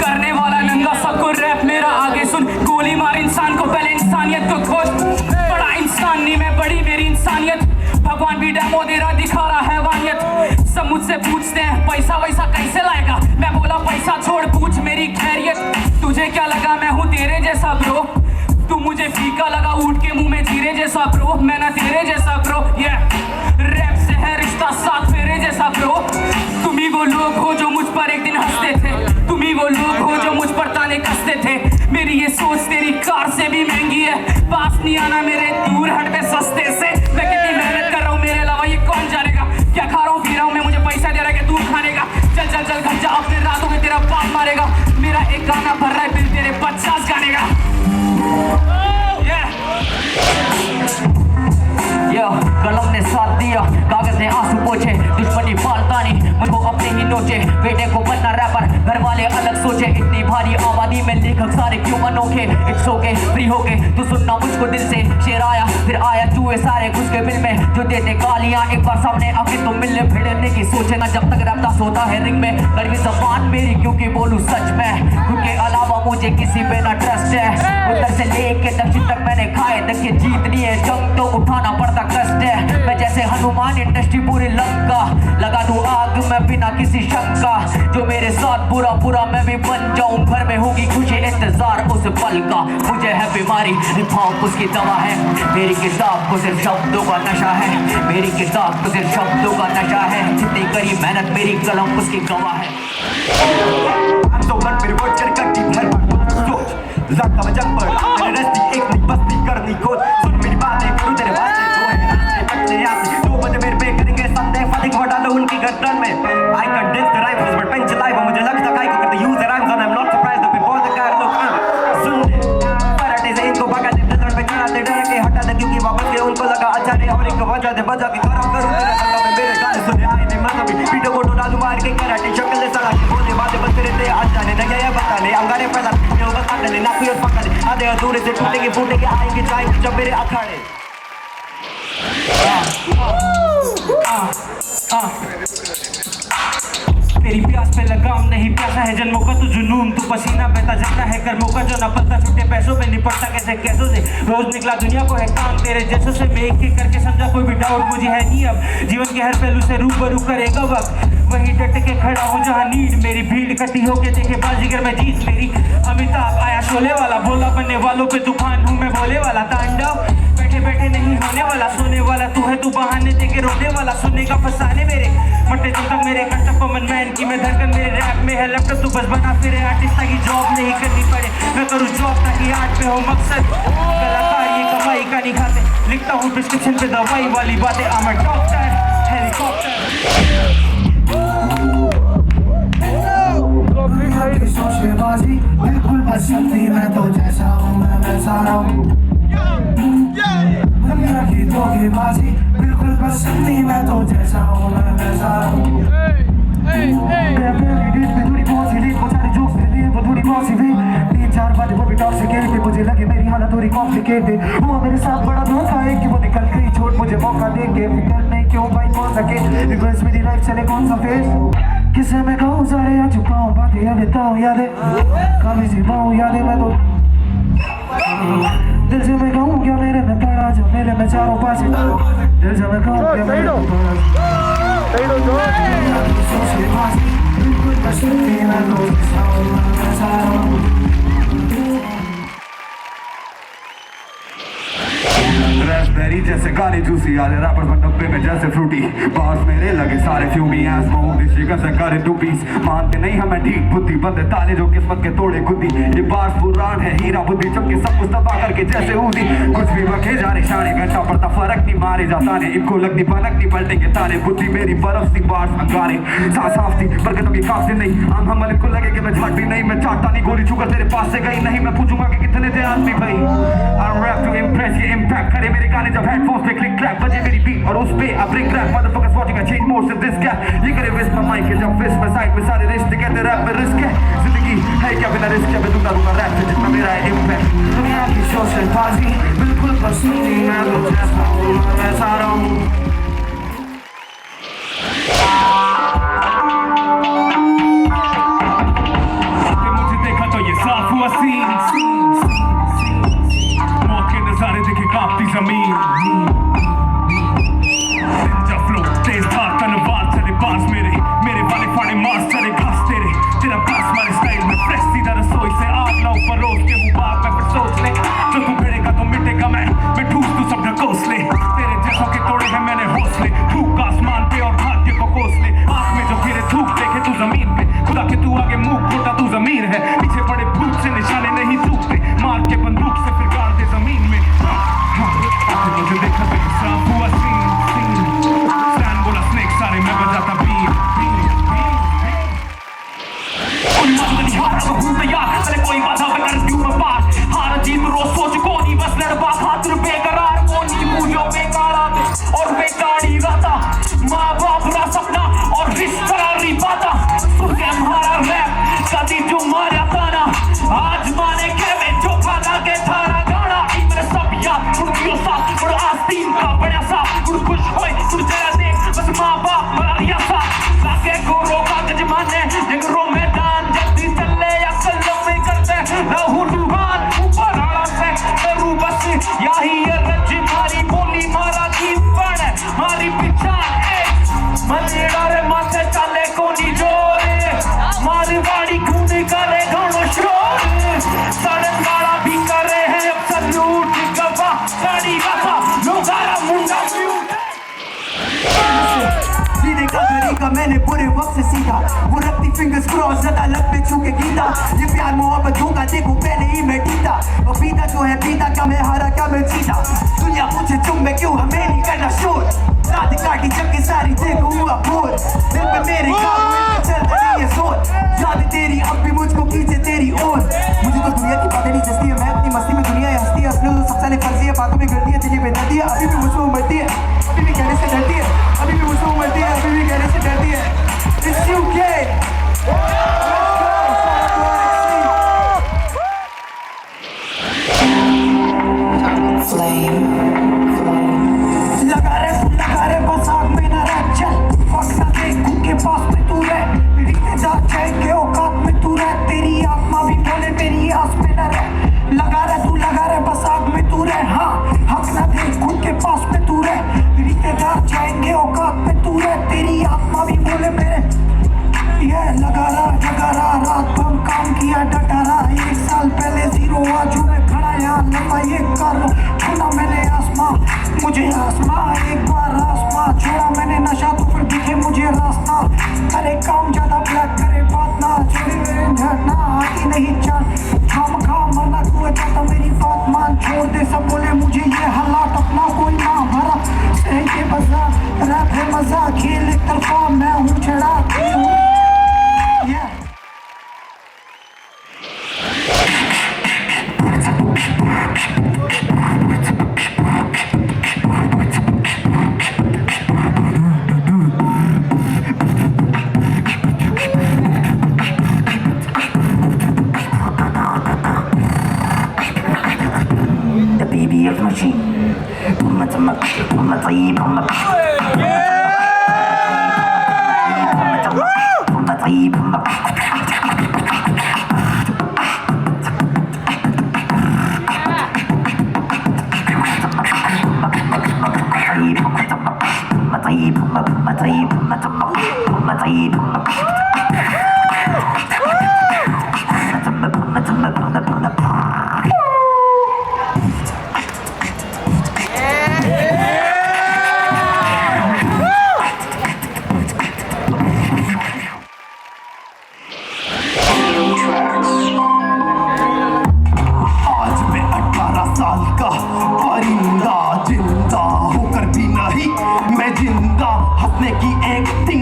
करने वाला नंगा सबको रैप मेरा आगे सुन, गोली मार इंसान को पहले इंसानियत को खोज। बड़ा इंसान नहीं मैं बड़ी मेरी इंसानियत, भगवान भी डेमो दे रहा दिखा रहा है वानियत। सब मुझसे पूछते हैं पैसा वैसा कैसे लाएगा, मैं बोला पैसा छोड़ पूछ मेरी खैरियत। तुझे क्या लगा मैं हूँ तेरे जैसा ब्रो, तू मुझे फीका लगा उठ के मुंह में जीरे जैसा ब्रो, मैं ना तेरे जैसा ब्रो। रैप वो लोग हो जो मुझ पर एक दिन हंसते थे, तुम ही वो लोग हो जो मुझ पर ताने कसते थे। मेरी ये सोच तेरी कार से भी महंगी है, पास नहीं आना मेरे, दूर हट पे सस्ते से। मैं कितनी मेहनत कर रहा हूँ, मेरे अलावा ये कौन जानेगा। क्या खा रहा हूँ पी रहा हूँ मैं, मुझे पैसा दे रहा है कि दूर खाने का। चल चल चल घर जा, अपने रातों में तेरा बाप मारेगा। मेरा एक गाना भर रहा है बिल तेरे 50 गाने का। कलम ने साथ दिया, कागज ने आंसू पोछे, दुश्मनी पालता नहीं मुझको अपने ही नोचे। बेटे को बनना रैपर, घर वाले अलग सोचे। इतनी भारी आबादी में लेखक सारे क्यों अनोखे। इट्स ओके फ्री होके तू सुनना मुझको दिल से। शेर आया फिर आया चूहे सारे घुस के बिल में, जो देते गालियां एक बार सामने आके तो मिलने भिड़ने की सोचे ना। जब तक रखता सोता है रिंग में, कड़वी जबान मेरी क्योंकि बोलूं सच में। क्योंकि अलावा मुझे किसी पे ना ट्रस्ट है। उत्तर से लेके दक्षिण तक मैंने खाए, देखिए जीतनी है जंग तो उठाना पड़ता कष्ट है। मैं जैसे हनुमान इंडस्ट्री पूरी लंका, लगा दूं आग में बिना किसी शंका। जो मेरे साथ बुरा बुरा मैं भी बन जाऊं, घर में होगी खुशी इंतजार उस पल का। मुझे है बीमारी हिप हॉप उसकी दवा है, मेरी किताब को सिर्फ शब्दों का नशा है। मेरी किताब को सिर्फ शब्दों का नशा है, जितनी करी मेहनत मेरी कलम उसकी गवाह है। लगता मैं जंग पर मैंने रस्ती एक नहीं बस्ती करनी खोज। सुन मेरी बातें करूं तेरे वास्ते जो है अपने आप से 2 बजे मेरे पे करेंगे संदेह फटिक वो डालो उनकी गर्दन में। I condense the rhymes but bench live मुझे लगता काई को करते use the rhymes and I'm not surprised that people the car look सुन फराटे से इनको भगा दे नजर पे चढ़ाते डर के हटा दे क्योंकि वापस के उनको लगा अच्छा नहीं और एक वजह दे बजा के गरम करूं तेरे संग में मेरे गाने सुने आए नहीं मतलब पीठों को डोला दूं मार के कराटे शक्ल दे सड़ा के बोले बातें बस तेरे ते आज जाने लगे ये बताने अंगारे पैदा ले ना फिर पकड़ आधे अधूरे से टूटेंगे फूटेंगे आएंगे जाएंगे जब मेरे अखाड़े। तेरी प्यास पे लगाम नहीं प्यासा है जन्मों का तो जुनून, तू पसीना बहता जाता है कर्मों का जो न पलता छूटे पैसों पे निपटता कैसे कैसों से। रोज निकला दुनिया को है काम तेरे जैसों से, मैं एक एक करके समझा कोई भी डाउट मुझे है नहीं अब। जीवन के हर पहलू से रूबरू करेगा वक्त, वही डट के खड़ा हूँ जहाँ नीड मेरी भीड़ इकट्ठी होके देखे बाजीगर में जीत मेरी। अमिताभ आया शोले वाला, भोला बनने वालों पे तूफान हूँ मैं भोले वाला। तांडव बैठे बैठे नहीं होने वाला, सोने वाला तू है तू बहाने देके रोने वाला। सुनने का फसाने मेरे मटे जब तक मेरे कंटक कॉमन मैन की मैं धड़कन मेरे रैप में है लैपटॉप तू बस बना फिरे आर्टिस्ट ताकि जॉब नहीं करनी पड़े। मैं करूँ जॉब ताकि आर्ट में हो मकसद, कलाकार ये कमाई का नहीं खाते। लिखता हूँ प्रिस्क्रिप्शन पे दवाई वाली बातें, I'm a doctor हेलीकॉप्टर। सोचेबाजी बिल्कुल पसंद नहीं, मैं तो जैसा हूँ मैं वैसा रहूं। दुनिया की धोखेबाजी बिल्कुल पसंद नहीं, मैं तो जैसा हूँ मैं वैसा रहूं। मैं अपने डेट पे थोड़ी बहुत सी लेट पहुंचाने जोक्स के लिए वो थोड़ी बहुत सी भी 3-4 बातें वो भी टॉक्सिकेटेड, मुझे लगे मेरी हालत थोड़ी कॉम्प्लिकेटेड। हुआ मेरे साथ बड़ा धोखा है कि वो निकल गई छोड़ मुझे मौका दे के। फिकर नहीं क्यों भाई कौन सके रिवर्स मेरी लाइफ चले कौन सा फेस। किसे मैं कहूँ सारे आ चुका हूँ बातें या बताऊँ यादें काफी सी पाऊँ यादें मैं तो दिल से मैं कहूँ क्या मेरे में पड़ा जो मेरे में चारों पास दिल से मैं कहूँ क्या मेरे में रैस्पबेरी जैसे गाने जूसी आले रैपर पर 90 में जैसे फ्रूटी बार्स मेरे लगे सारे फ्यूमी एस मोहम्मद शिकन से करे 2 पीस मानते नहीं हमें ठीक बुद्धि बंदे ताले जो किस्मत के तोड़े खुदी। ये बार्स पुराण है हीरा बुद्धि चमके सब कुछ तबाह करके जैसे ऊदी। कुछ भी बखे जा रहे शाने घंटा पड़ता फर्क नहीं मारे जाता ने इनको लगनी भनक नहीं पलटेंगे तारे। बुद्धि मेरी बर्फ सी बार्स अंगारे साफ थी पर कभी काफी नहीं आम हम को लगे कि मैं झाट भी नहीं मैं चाटता नहीं गोली छूकर तेरे पास से गई नहीं। मैं पूछूंगा कि कितने थे आदमी भाई I'm rap to impress ये impact करे मेरे गाने जब हेडफोन्स पे क्लिक क्लैप बजे मेरी बीट और उस पे अब break rap motherfuckers watching I change modes in this gap. ये करे वेस्ट माय माइक है जब वेस्ट में साइड में सारे रिश्ते कहते रैप में रिस्क है। जिंदगी है क्या बिना रिस्क के मैं दूंगा रैप से जितना मेरा है इम्पैक्ट। दुनिया की सोशलबाजी बिल्कुल पसंद नहीं, मैं तो जैसा हूँ मैं वैसा रहूं। मुझे देखा तो ये साफ हुआ सीन मौके नजारे देखे कांपती जमीन। निंजा फ्लो तेज धार तलवार चले बार्स मेरे वाले फाड़े मार्स चले घास तेरे तेरा पास मारे स्टाइल में फ्रेश सीधा रसोई से आग लाओ परोस के हूँ बाप मैं फिर सोच ले जो तू भिड़ेगा तो मिटेगा मैं ठूस तू सब ढकोस ले। तेरे जैसों के तोड़े हैं मैंने हौसले थूक आसमान पे और भाग्य को कोस ले। आँख में जो खुदा के तू आगे मुंह खोटा तू जमीन है, पीछे पड़े भूत से निशाने नहीं चूकते, मार के बंदूक से फिर गाड़ दे जमीन में। मुझे देखा तो साफ हुआ सीन, स्टैंड बोला स्नेक सारे मैं बजाता बीन। कोई मत नहीं हारा तो हूँ तैयार, चले कोई बाधा मैं कर दूँ मैं पार, हार जीत रोज सोच को नहीं बस लड़बा खातिर बेकरार को नहीं मुझो बेकारा और बेकारी रहता, माँ बाप रा सपना और रिश्ता रिबाता, सुन हमारा रैप कदी जो मारा ताना, आज माने के में जो खाना के थारा गाना, इमरे सब याद उड़कियों सा उड़ आस्तीन का बड़ा सा उड़ खुश होए उड़ जरा देख बस माँ बाप मरिया सा, लागे को रोका गजमाने जंगरों मैदान जल्दी चले या कलम में करते रहू रुहान ऊपर आड़ा से करू बस यही ये रज मारी बोली मारा की पड़ मारी पिछान मलेड़ा रे माथे चाले कोनी जोरे मारी वाड़ी खूनी करे घणो शोर, साढ़े गाड़ा भी करे हैं अब सल्यूट गवा गाड़ी गाथा लोगारा मुंडा म्यूट। सीधे का तरीका मैंने बुरे वक्त से सीखा, वो रखती फिंगर्स क्रॉस ज्यादा लग पे छू के गीता, ये प्यार मोहब्बत होगा देखो पहले ही मैं जीता, और पीता जो है पीता क्या मैं हारा क्या मैं जीता, दुनिया पूछे तुम मैं क्यों हमें नहीं करना शोर, रात काटी जब के सारी देखो हुआ भोर, दिल पे मेरे काम चल रही है जोर, याद तेरी अब भी मुझको खींचे तेरी ओर, मुझे तो दुनिया की बातें नहीं जस्ती है, मैं अपनी मस्ती में दुनिया हंसती है, असली तो सबसे फर्जी है, बातों में करती है दिल्ली में दर्दी है, अभी भी मुझको उमड़ती है, अभी भी कहने से डरती है, अभी भी मुझको उमड़ती है, अभी भी कहने से डरती है। It's UK. लगा रे बस आग में ना रह चल, वक्त ना देख खुद के पास में तू रह, रीते जा के औकात में तू रह, तेरी आत्मा भी बोले मेरी आस में ना रह, लगा रे बस आग में तू रह, हाँ हक ना देख खुद के पास में तू रह, रीते जा जाएंगे औकात में तू रह, तेरी आत्मा भी बोले मेरे ये लगा रहा रात भर काम किया डटा रहा, 1 साल पहले जीरो आज मैं खड़ा यहाँ लंबा ये कर छूना मैंने आसमां, मुझे आसमां एक बार आसमां छोड़ा मैंने नशा तो फिर दिखे मुझे रास्ता, करे काम ज्यादा ब्लैक करे बात ना छोड़ी मेरे झरना आती नहीं चांद, खाम मरना तू चाहता मेरी बात मान, छोड़ दे सब बोले मुझे ये हालात अपना कोई ना भरा, सही के बजा रैप है मजा खेल एक तरफा मैं हूँ छड़ा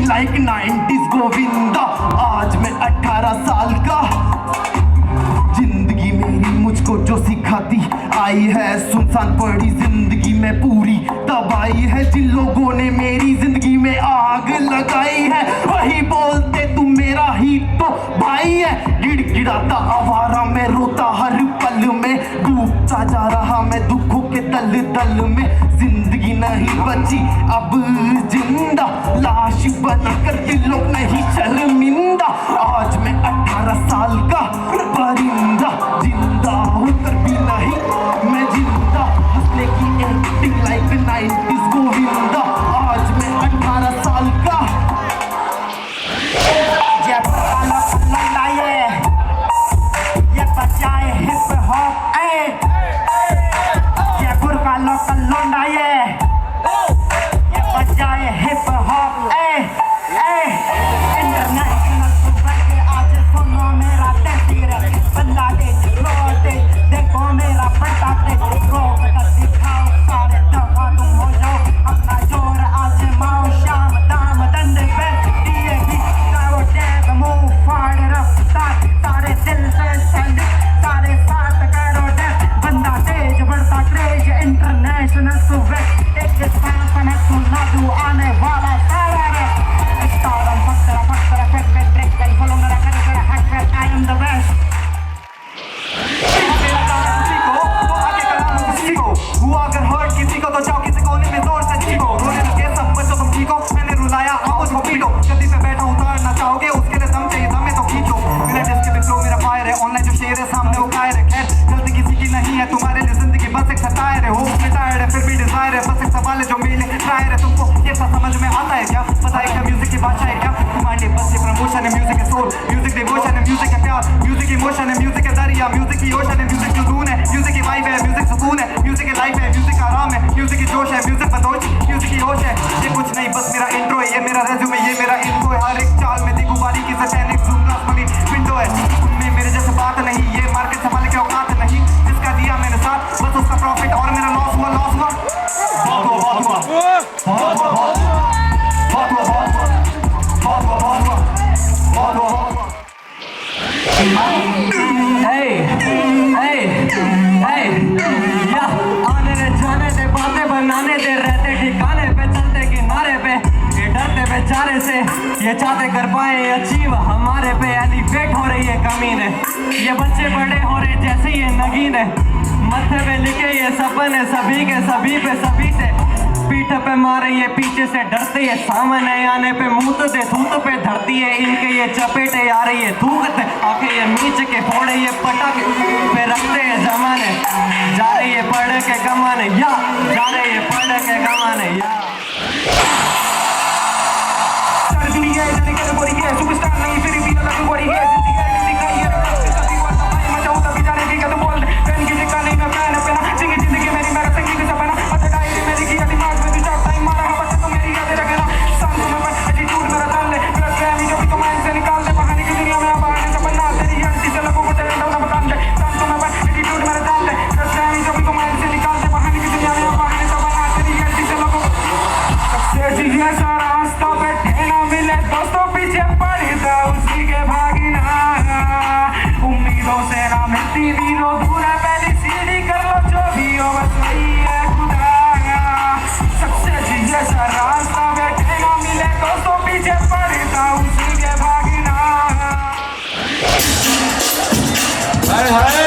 लाइक 90s गोविंदा, आज मैं 18 साल का, जिंदगी मेरी मुझको जो सिखाती आई है, सुनसान पड़ी जिंदगी में पूरी तबाही है, जिन लोगों ने मेरी जिंदगी में आग लगाई है, वही बोलते तू मेरा ही तो भाई है, गिड़गिड़ाता आवारा में रोता हर पल में, डूबता जा रहा मैं दुखों के दल में, जिंदगी नहीं बची अब जिंदा, लाश बनकर दिलों में ही शर्मिंदा, आज मैं 18 साल का परिंदा, जिंदा होकर भी नहीं मैं जिंदा, हंसने की एक्टिंग लाइक 90s गोविंदा, आज मैं 18 साल का, ये काला पल्ला ये बजाए हिप हॉप ये गुरका लोकल लोंडा ये बजाए हिप हॉप इंटरनेशनल इमोशन है, म्यूजिक है दरिया, म्यूजिक की ओशन है, म्यूजिक जुनून है, म्यूजिक की वाइब है, म्यूजिक सुकून है, म्यूजिक की लाइफ है, म्यूजिक आराम है, म्यूजिक की जोश है, म्यूजिक बदोश, म्यूजिक की होश है। ये कुछ नहीं बस मेरा इंट्रो है, ये मेरा रेज्यूमे, ये मेरा इनको है। हर एक चाल में देखूं बारीकी से सैनिक जूम ग्लास वाली विंडो है। उनमें मेरे जैसे बात नहीं, ये मार्केट संभालने के औकात नहीं। जिसका दिया मैंने साथ बस उसका प्रॉफिट और मेरा लॉस हुआ, लॉस हुआ। बहुत हुआ, बहुत हुआ, बहुत हुआ, बहुत हुआ, बहुत हुआ, बहुत हुआ, बहुत हुआ, बहुत हुआ, बहुत हुआ, बहुत हुआ। Hey, hey, hey, या आने दे जाने दे बातें बनाने दे, रहते ठिकाने पे चलते किनारे पे, ये डरते बेचारे से, ये चाहते कर पाए अचीव हमारे पे एलिवेट हो रही है कमीने। ये बच्चे बड़े हो रहे जैसे ये नगीने, मत्थे पे लिखे ये सपने सभी के सभी पे सभी से, पीठ पे मारे ये पीछे से डरते ये सामने आने पे मुंह दे थूत पे धरती है इनके ये चपेटे आ रही है थूकते आंखें ये मीच के फोड़े ये पटाखे पे रखते हैं जमाने, जा रही है पढ़ के कमाने या जा रही है पढ़ के कमाने या दुनिया है जाने के बोरी है सुपरस्टार नहीं फिर भी अलग बोरी है जिंदगी है दिखाई है सभी वाला भाई मैं चाहूं तभी जाने की तो बोल फैन की जिक्का नहीं मैं फैन अपना जिंदगी मेरी मेरा संगीत सपना अच्छा डायरी मेरी की दिमाग में तुझा टाइम मारा है बस तो मेरी याद रखना सांस में मैं एटीट्यूड मेरा डाल ले मेरा प्रेमी जो भी तो माइंड से निकाल दे बहाने की दुनिया में अब आने सपना तेरी आंटी से लोगों को टेलेंट ना बता दे सांस में मैं एटीट्यूड मेरा डाल ले मेरा प्रेमी जो भी तो माइंड से निकाल दे बहाने की दुनिया में अब आने सपना तेरी आंटी से लोगों सबसे जिया सारा रास्ता बैठे ना मिले दोस्तों पीछे पड़ी था उसी के भागना उम्मीदों से ना मिलती वीरों दूर है पहली सीढ़ी कर लो जो भी हो बस वही है खुदा सबसे जिया सारा रास्ता बैठे ना मिले दोस्तों पीछे पड़ी था उसी के भागना हाय हाय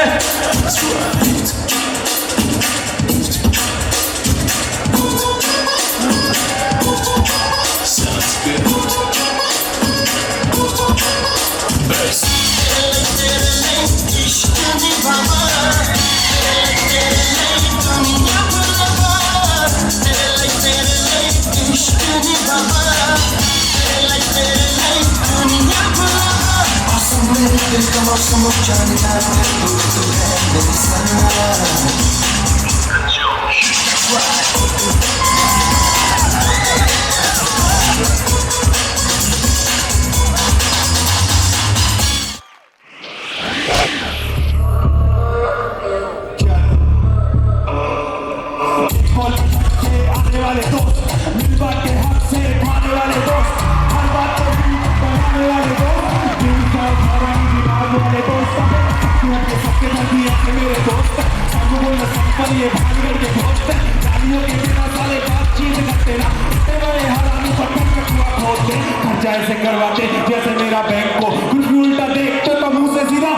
ऐसे करवाते जैसे मेरा बैंक को कुछ भी उल्टा देखते तो मुंह से सीधा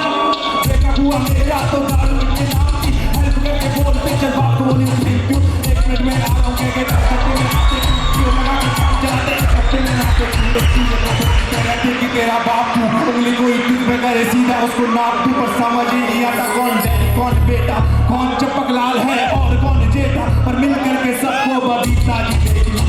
देखा हुआ मेरा तो दारू के नाम की हेल्प करके बोलते चल बाप को बोली थैंक यू 1 मिनट में आ रहा हूँ के करते में आते क्यों लगा के काम चलाते करते में आते कि तेरा बाप तू उंगली को इतनी पे करे सीधा उसको नाप तू पर समझ ही नहीं आता कौन डैडी कौन बेटा कौन चपक लाल है और कौन जेठा पर मिल करके सबको बबीता जी देगी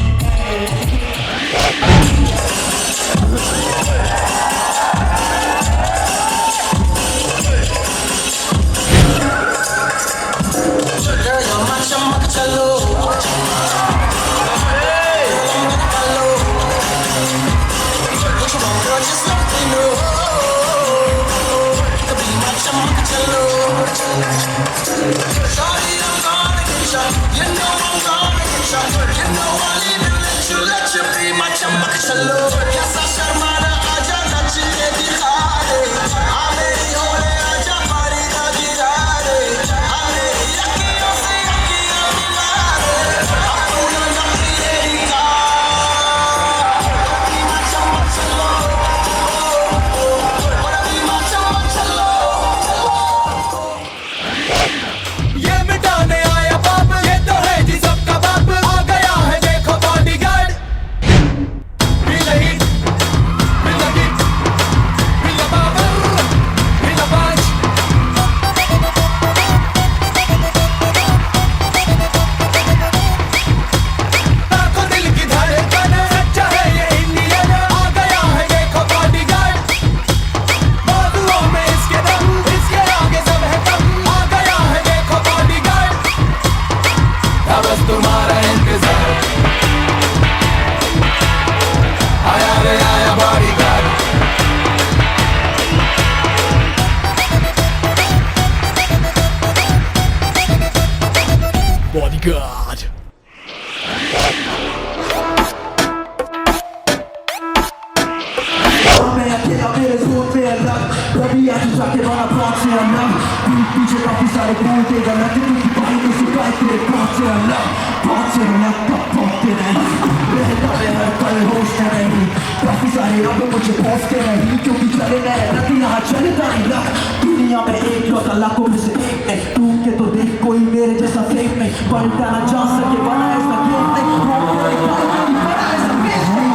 God. मैं अकेला मेरे जोन में अलग कभी आज जाके बना पहुंचे अलग पीछे काफी सारे बोलते गलत क्योंकि भाई में सुखाए तेरे पहुंचे अलग कब पहुंचते नहीं रहता मैं हर पल होश में नहीं काफी सारे अब मुझे पहुंचते नहीं क्योंकि चले गए नदी यहाँ चलता ही लग दुनिया में एक लौटा लाखों में से एक नहीं टूट के तो देख कोई मेरे जैसा फेक नहीं पलटा ना जा सके बना ऐसा गेम नहीं बना ऐसा पेश नहीं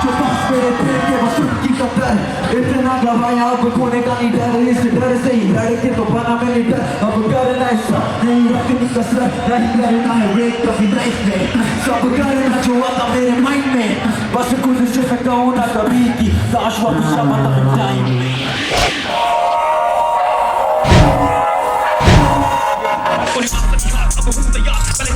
जो पास मेरे पेड़ के बस उनकी कतर इतना गवाया अब खोने का नहीं डर इस डर से ही लड़के तो बना मैंने डर अब करना ऐसा नहीं रखनी कसरत नहीं करना है वेट कभी लाइफ में सब करना जो आता मेरे माइंड में बस कुछ से मैं कहूँ ना कभी की काश वापस शब्द टाइम में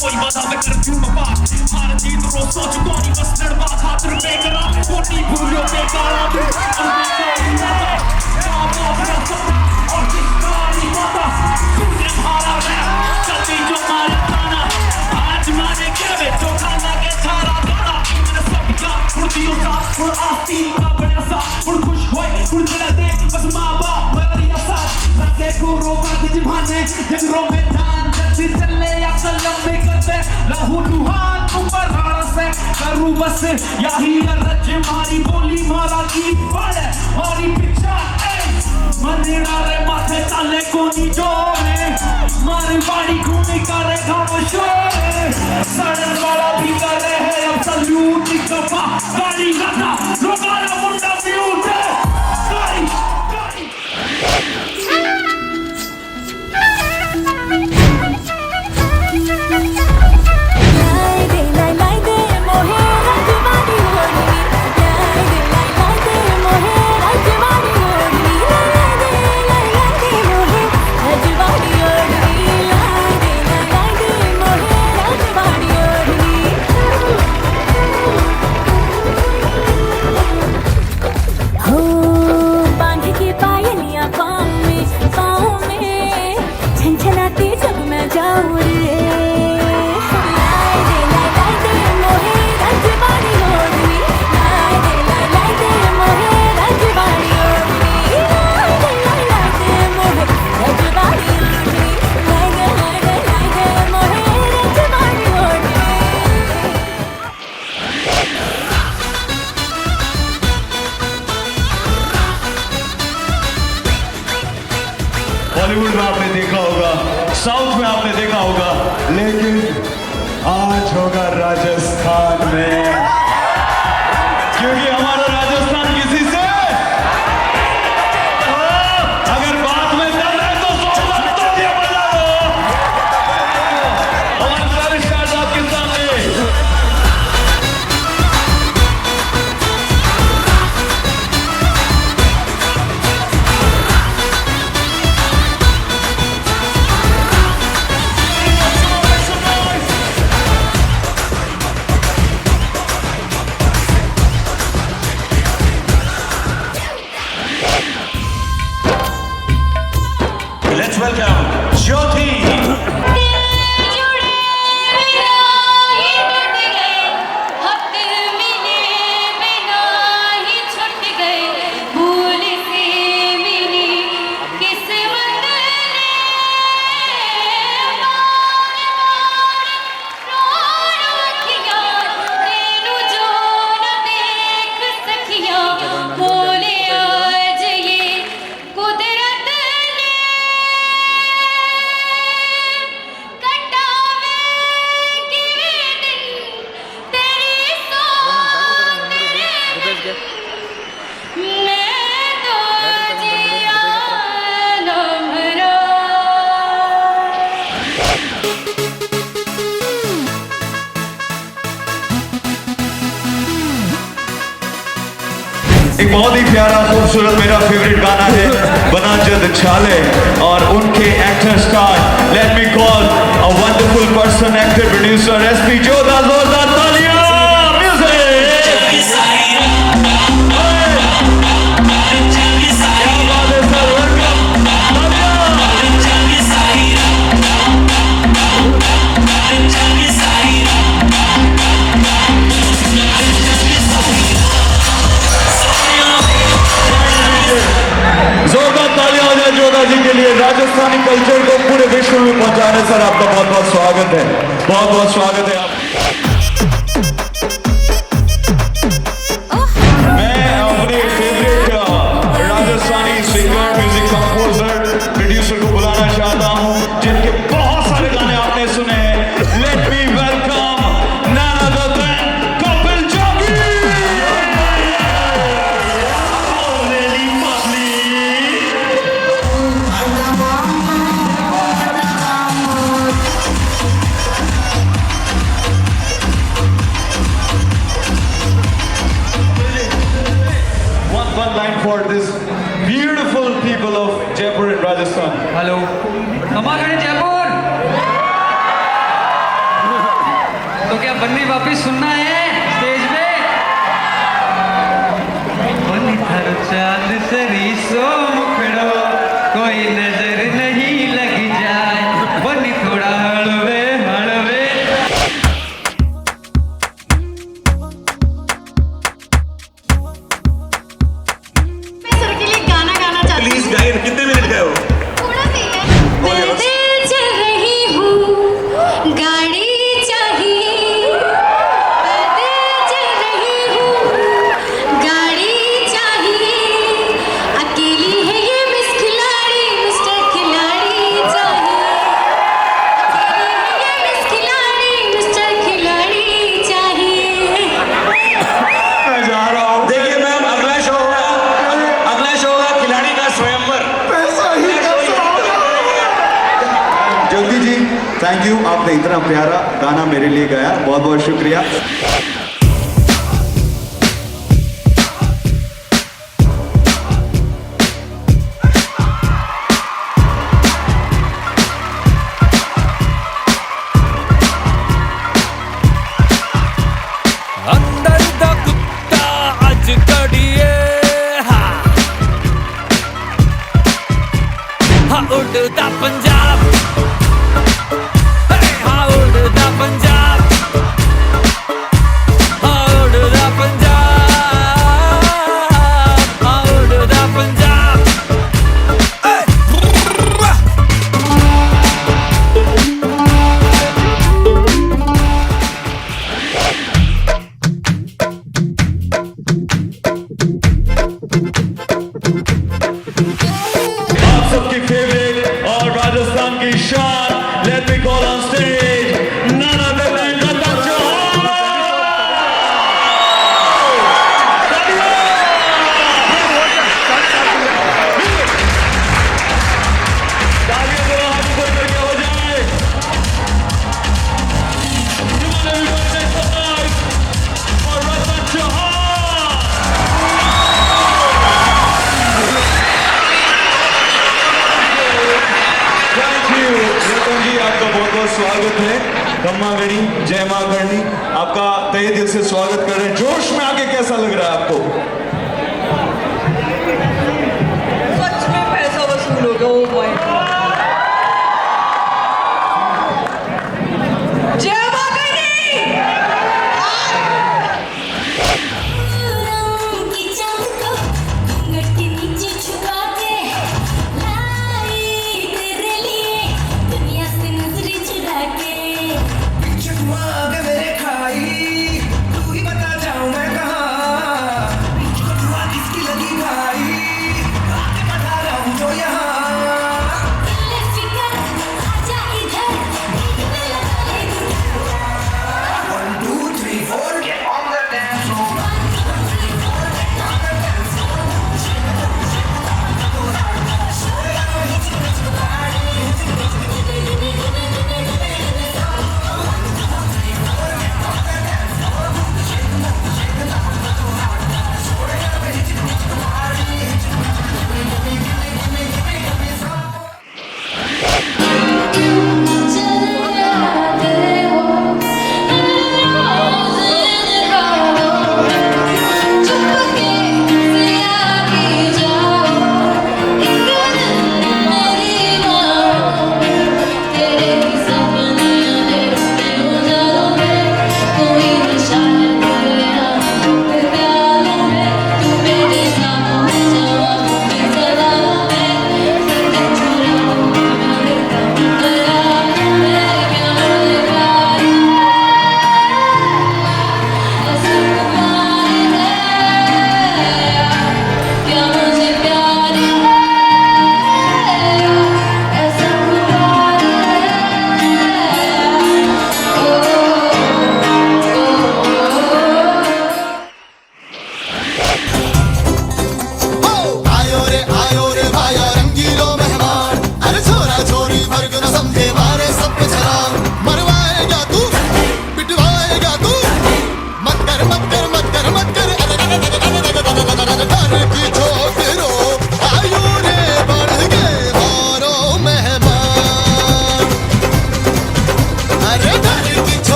कोई बाधा मैं कर दूं मैं पार हार जीत रोज सोच कोनी बस लड़वा खातिर बेकरार कोनी भूलो बेकारा में और जिसका नहीं पता तुमने हारा मैं चलती जो मारा खाना आज माने के वे जो खाना के थारा गाना मैंने सब याद फुर्तियों सा और आस्तीन का बड़ा सा और खुश होए खुद दिला दे बस माँ बाप मेरी साथ रखे को रोका के जिभाने जगरों में दान जल्दी चले या कलम में करते लहू लुहान ऊपर राड़ा से करूँ बस यही रज मारी बोली मारा की पड़े मारी पिक्चर मंदिरा रे माथे ताले कोनी जोरे मारी बाड़ी घूमी करे घाव शोरे सड़न वाला भी करे है अब सल्यूट निकपा गाड़ी गाता लोगारा मुंडा म्यूट गाड़ी बॉलीवुड में आपने देखा होगा, साउथ में आपने देखा होगा, लेकिन आज होगा राजस्थान में, क्योंकि हमारा राजस्थान किसी से अगर बात में दम है तो तालियां बजा दो। हमारे सारे स्टार्स आपके सामने। Let's welcome Jyoti. एक बहुत ही प्यारा खूबसूरत मेरा फेवरेट गाना है बना जद छाले और उनके actor star let me call a wonderful person actor producer SP जोरदार जोरदार तालियां म्यूजिक गुप्ता जी के लिए राजस्थानी कल्चर को पूरे विश्व में पहुंचाने सर आपका बहुत बहुत स्वागत है, बहुत बहुत स्वागत है आप। मैं अपने favourite Rajasthani singer, music composer, producer को बुलाना चाहता हूं जिनके बहुत सारे गाने आपने सुने हैं। Let me welcome none other than Kapil Jogi. One line for this beautiful people of Jaipur in Rajasthan. Hello हमारे जयपुर तो क्या बन्नी वापिस सुनना है स्टेज पे? बन्नी थारो चांद सरी सो मुखड़ो कोई नजर नहीं लगी जाए, बन्नी थोड़ा हलवे हलवे। प्लीज गाइड, कितने मिनट गए हो? मैं दिल चल रही हूँ, गाड़ी चाहिए। मैं दिल चल रही हूँ, गाड़ी चाहिए। अकेली है ये मिस खिलाड़ी, मिस्टर खिलाड़ी चाहिए। अकेली है ये मिस खिलाड़ी, मिस्टर खिलाड़ी चाहिए। मैं जा रहा हूं। देखिए मैम, अगला शो होगा खिलाड़ी का स्वयंवर। ज्योति जी, थैंक यू, आपने इतना प्यारा गाना मेरे लिए गाया, बहुत बहुत शुक्रिया। अंदर दा कुत्ता अज कड़िए हा उड़दा पंजाब, हा उड़दा पंजाब, हा उड़दा पंजाब, हा उड़दा पंजाब। आप सबकी फेवरेट और राजस्थान की शान, let me call on stage none other than लता चौहान। तालियों से हाथ ऊपर करके हो जाए। Come on everybody, make some noise for Lata Chauhan. Thank you Ratan ji, आपका बहुत बहुत स्वागत है। खम्मा गणी, जय मां गणी, आपका तहे दिल से स्वागत कर रहे हैं। जोश में आके कैसा लग रहा है आपको? सच में पैसा वसूल हो गया। Oh my God. जय मां गणी। की चांद को घूंघट के नीचे छुपा के लाई तेरे लिए दुनिया से नजरें चुरा के। पीछे तू आगे मेरे खाई, तू ही बता जाऊं मैं कहाँ।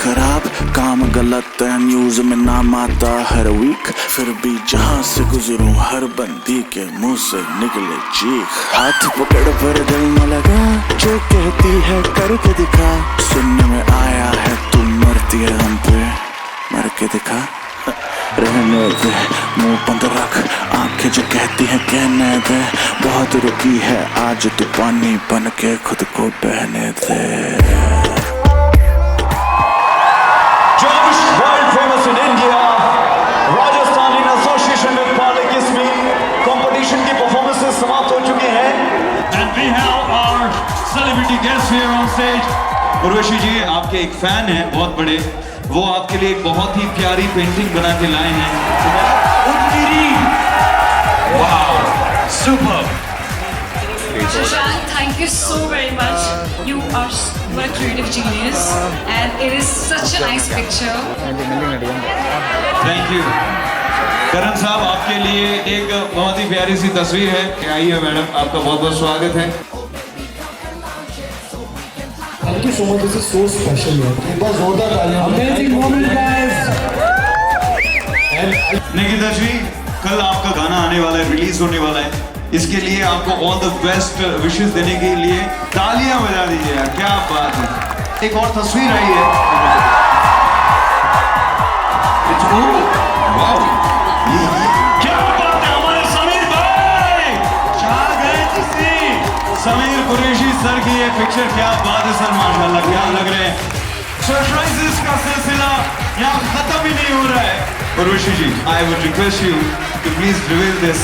खराब, काम गलत है, न्यूज में नाम आता हर वीक। फिर भी जहां से गुजरूं हर बंदी के मुंह से निकले चीख। हाथ पकड़ पर दिल न लगा, जो कहती है करके दिखा। सुनने में आया है तुम मरती है हम पे, मर के दिखा। रहने दे मुंह बंद रख, आंखें जो कहती हैं कहने दे। बहुत रुकी है आज तू पानी बन के खुद को बहने दे। Josh world famous in India, Rajasthan in association with Parle Kismi. Competition की परफॉर्मेंसेस समाप्त हो चुकी हैं। And we have our celebrity guest here on stage. Urvashi जी आपके एक फैन हैं बहुत बड़े, वो आपके लिए एक बहुत ही प्यारी पेंटिंग बना के लाए हैं। Wow, super. Shashank, thank you so very much. You are a creative genius and it is such a nice picture. Thank you. Karan साहब आपके लिए एक बहुत ही प्यारी सी तस्वीर है। आइए मैडम, आपका बहुत बहुत स्वागत है। Thank you so much. This is so special. एक बार जोरदार तालियां। Amazing moment, guys. निकिता जी, कल आपका गाना आने वाला है, रिलीज होने वाला है। इसके लिए आपको ऑल द बेस्ट विशेस देने के लिए तालियां बजा दीजिए यार, क्या बात है। एक और तस्वीर आई है। वाओ, क्या बात है, हमारे समीर भाई छा गए जिससे। समीर कुरैशी सर की ये पिक्चर, क्या बात है सर, माशाल्लाह क्या लग रहे हैं। सरप्राइजेस का सिलसिला यहाँ खत्म ही नहीं हो रहा है। Urvashi ji, I would request you to please reveal this.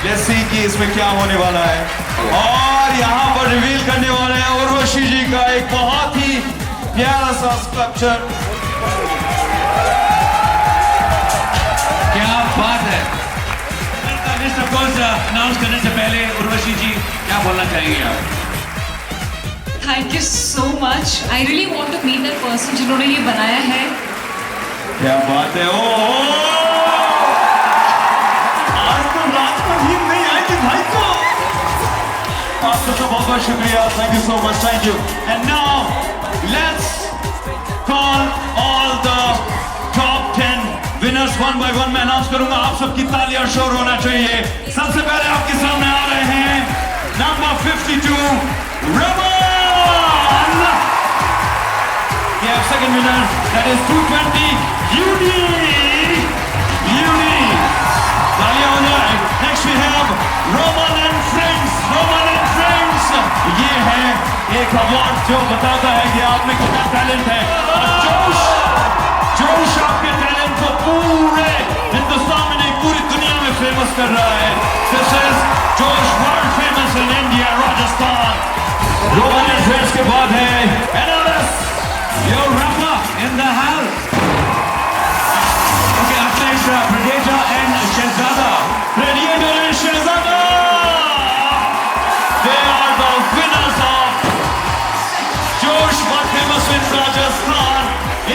Let's see कि इसमें क्या होने वाला है। और यहाँ पर रिवील करने वाले हैं उर्वशी जी का एक बहुत ही प्यारा सा स्कल्पचर। क्या बात है। ऑफ कोर्स अनाउंस करने से पहले उर्वशी जी क्या बोलना चाहेंगे आप? Thank you so much. I really want to meet that person जिन्होंने ये बनाया है। क्या बात है। ओ आज तो रात को नींद नहीं आई थी भाई को। आप सबका बहुत बहुत शुक्रिया। Thank you so much, thank you. And now let's call all the top 10 winners one by one. मैं अनाउंस करूंगा, आप सबकी तालियां शोर होना चाहिए। सबसे पहले आपके सामने आ रहे हैं number 52 Raman. We have second winner, that is 220 Uni. तालियां हो जाए। Next we have Roman and Friends. Roman and Friends, ये है एक अवार्ड जो बताता है कि आप में कितना टैलेंट है। जोश आपके टैलेंट को पूरे हिंदुस्तान में नहीं पूरी दुनिया में फेमस कर रहा है। This is जोश world famous in India, Rajasthan. Roman and Friends के बाद है NLS, your rapper in the house. Okay, up next, Predator and Shehzada. Predator and Shehzada, they are the winners of Josh, what famous in Rajasthan,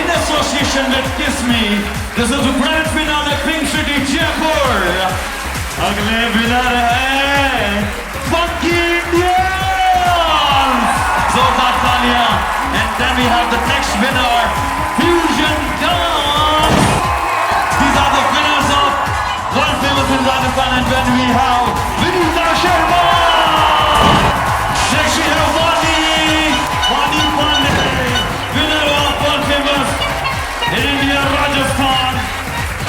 in association with Kiss Me. This is a grand finale at Pink City, Jaipur. अगले winner है Funky Indians. जोरदार तालियां। And then we have the next winner, Fusion Dance. These are the winners of World Famous in Rajasthan. And then we have Vinita Sharma. Next we have Vani Pandey, winner of World Famous in India, Rajasthan.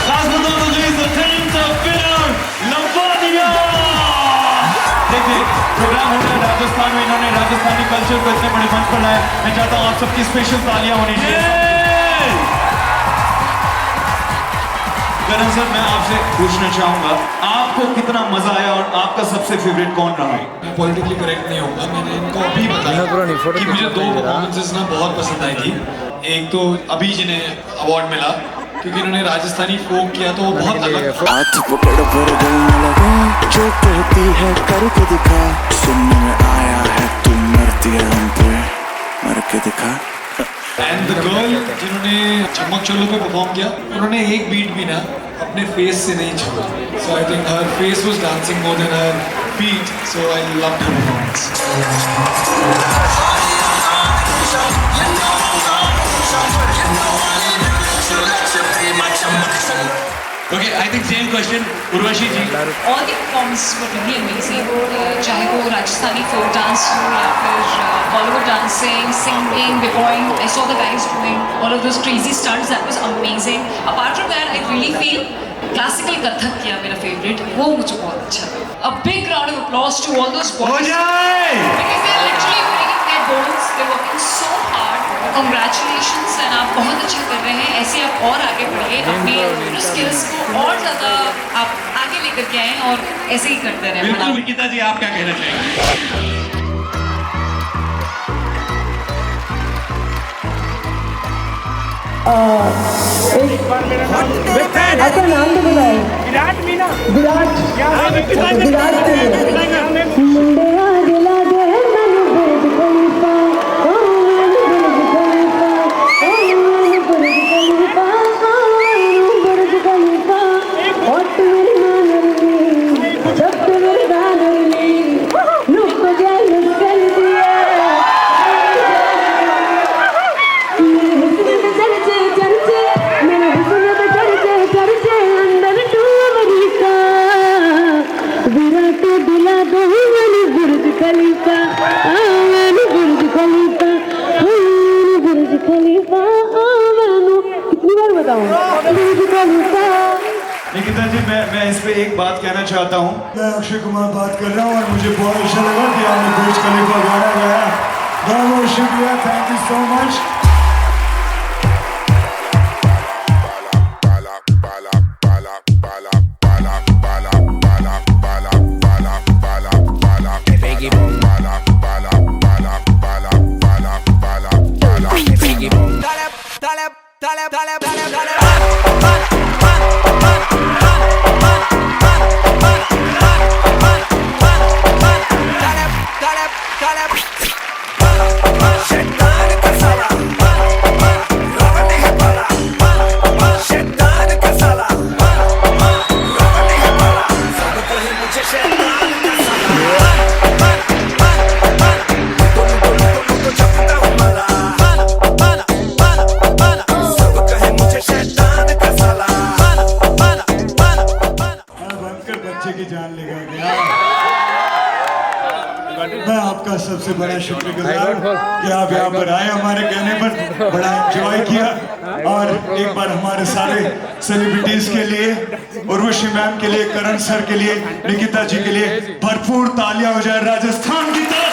Last but not least, the 10th winner, Lavania. देखिए, programme हो रहा है राजस्थान में, इन्होंने Rajasthani culture को इतने बड़े मंच पर लाया। मैं चाहता हूँ आप सबकी स्पेशल तालियां होनी चाहिए। करण सर, मैं आपसे पूछना चाहूंगा, आपको कितना मजा आया और आपका सबसे फेवरेट कौन रहा है? मैं पॉलिटिकली करेक्ट नहीं होगा, मैंने इनको अभी बताया कि मुझे दो परफॉर्मेंसेस ना बहुत पसंद आई थी। एक तो अभी जिन्हें अवार्ड मिला क्योंकि इन्होंने राजस्थानी फोक किया, तो वो बहुत अलग। हाथ पकड़ पर दिल न लगा, जो कहती है करके दिखा। सुनने में आया है तुम मरती है हम पे, मर के दिखा। एंड द गर्ल जिन्होंने चमक चलो पे परफॉर्म किया, उन्होंने एक बीट भी ना अपने फेस से नहीं छोड़ा। So I think her face was dancing more than her beat, so I loved her performance. You know I think same question Urvashi ji. All the performances were really amazing. चाहे वो राजस्थानी folk dance हो या फिर Bollywood dancing, singing, beboying. I saw the guys doing all of those crazy stunts. That was amazing. Apart from that, I really feel classical Kathak किया मेरा favorite. वो मुझे बहुत अच्छा लगा. A big round of applause to all those boys. Because they're literally breaking their bones. They're working so hard. Congratulations and आप बहुत अच्छा कर रहे हैं. ऐसे आप और आगे बढ़िए. अपनी skills को और ज़्यादा आप आगे लेकर के आएं और ऐसे ही करते रहें. बिल्कुल निकिता जी, आप क्या कहना चाहेंगे? आपका नाम तो बताए. विराट मीना. विराट मुंडे आगे लागे मैंने बुर्ज खलीफा. बुर्ज खलीफा और मेरी मानवनी जब मेरी दानवनी लुक को जेलस कर दिया. विराट दिला दो मैंने बुर्ज खलीफा. मैंने बुर्ज खलीफा. बुर्ज खलीफा. मैंने कितनी बार बताऊं बुर्ज खलीफा. निकिता जी, मैं इस पे एक बात कहना चाहता हूँ. मैं अक्षय कुमार बात कर रहा हूँ और मुझे बहुत अच्छा लगा कि आपने बुर्ज खलीफा गाना गाया. बहुत बहुत शुक्रिया. Thank you so much. मैं आपका सबसे बड़ा शुक्रगुजार कि आप यहाँ पर आए. हमारे कहने पर बड़ा एंजॉय किया. और एक बार हमारे सारे सेलिब्रिटीज के लिए, उर्वशी मैम के लिए, करण सर के लिए, निकिता जी के लिए भरपूर तालियां हो जाए राजस्थान की तरफ.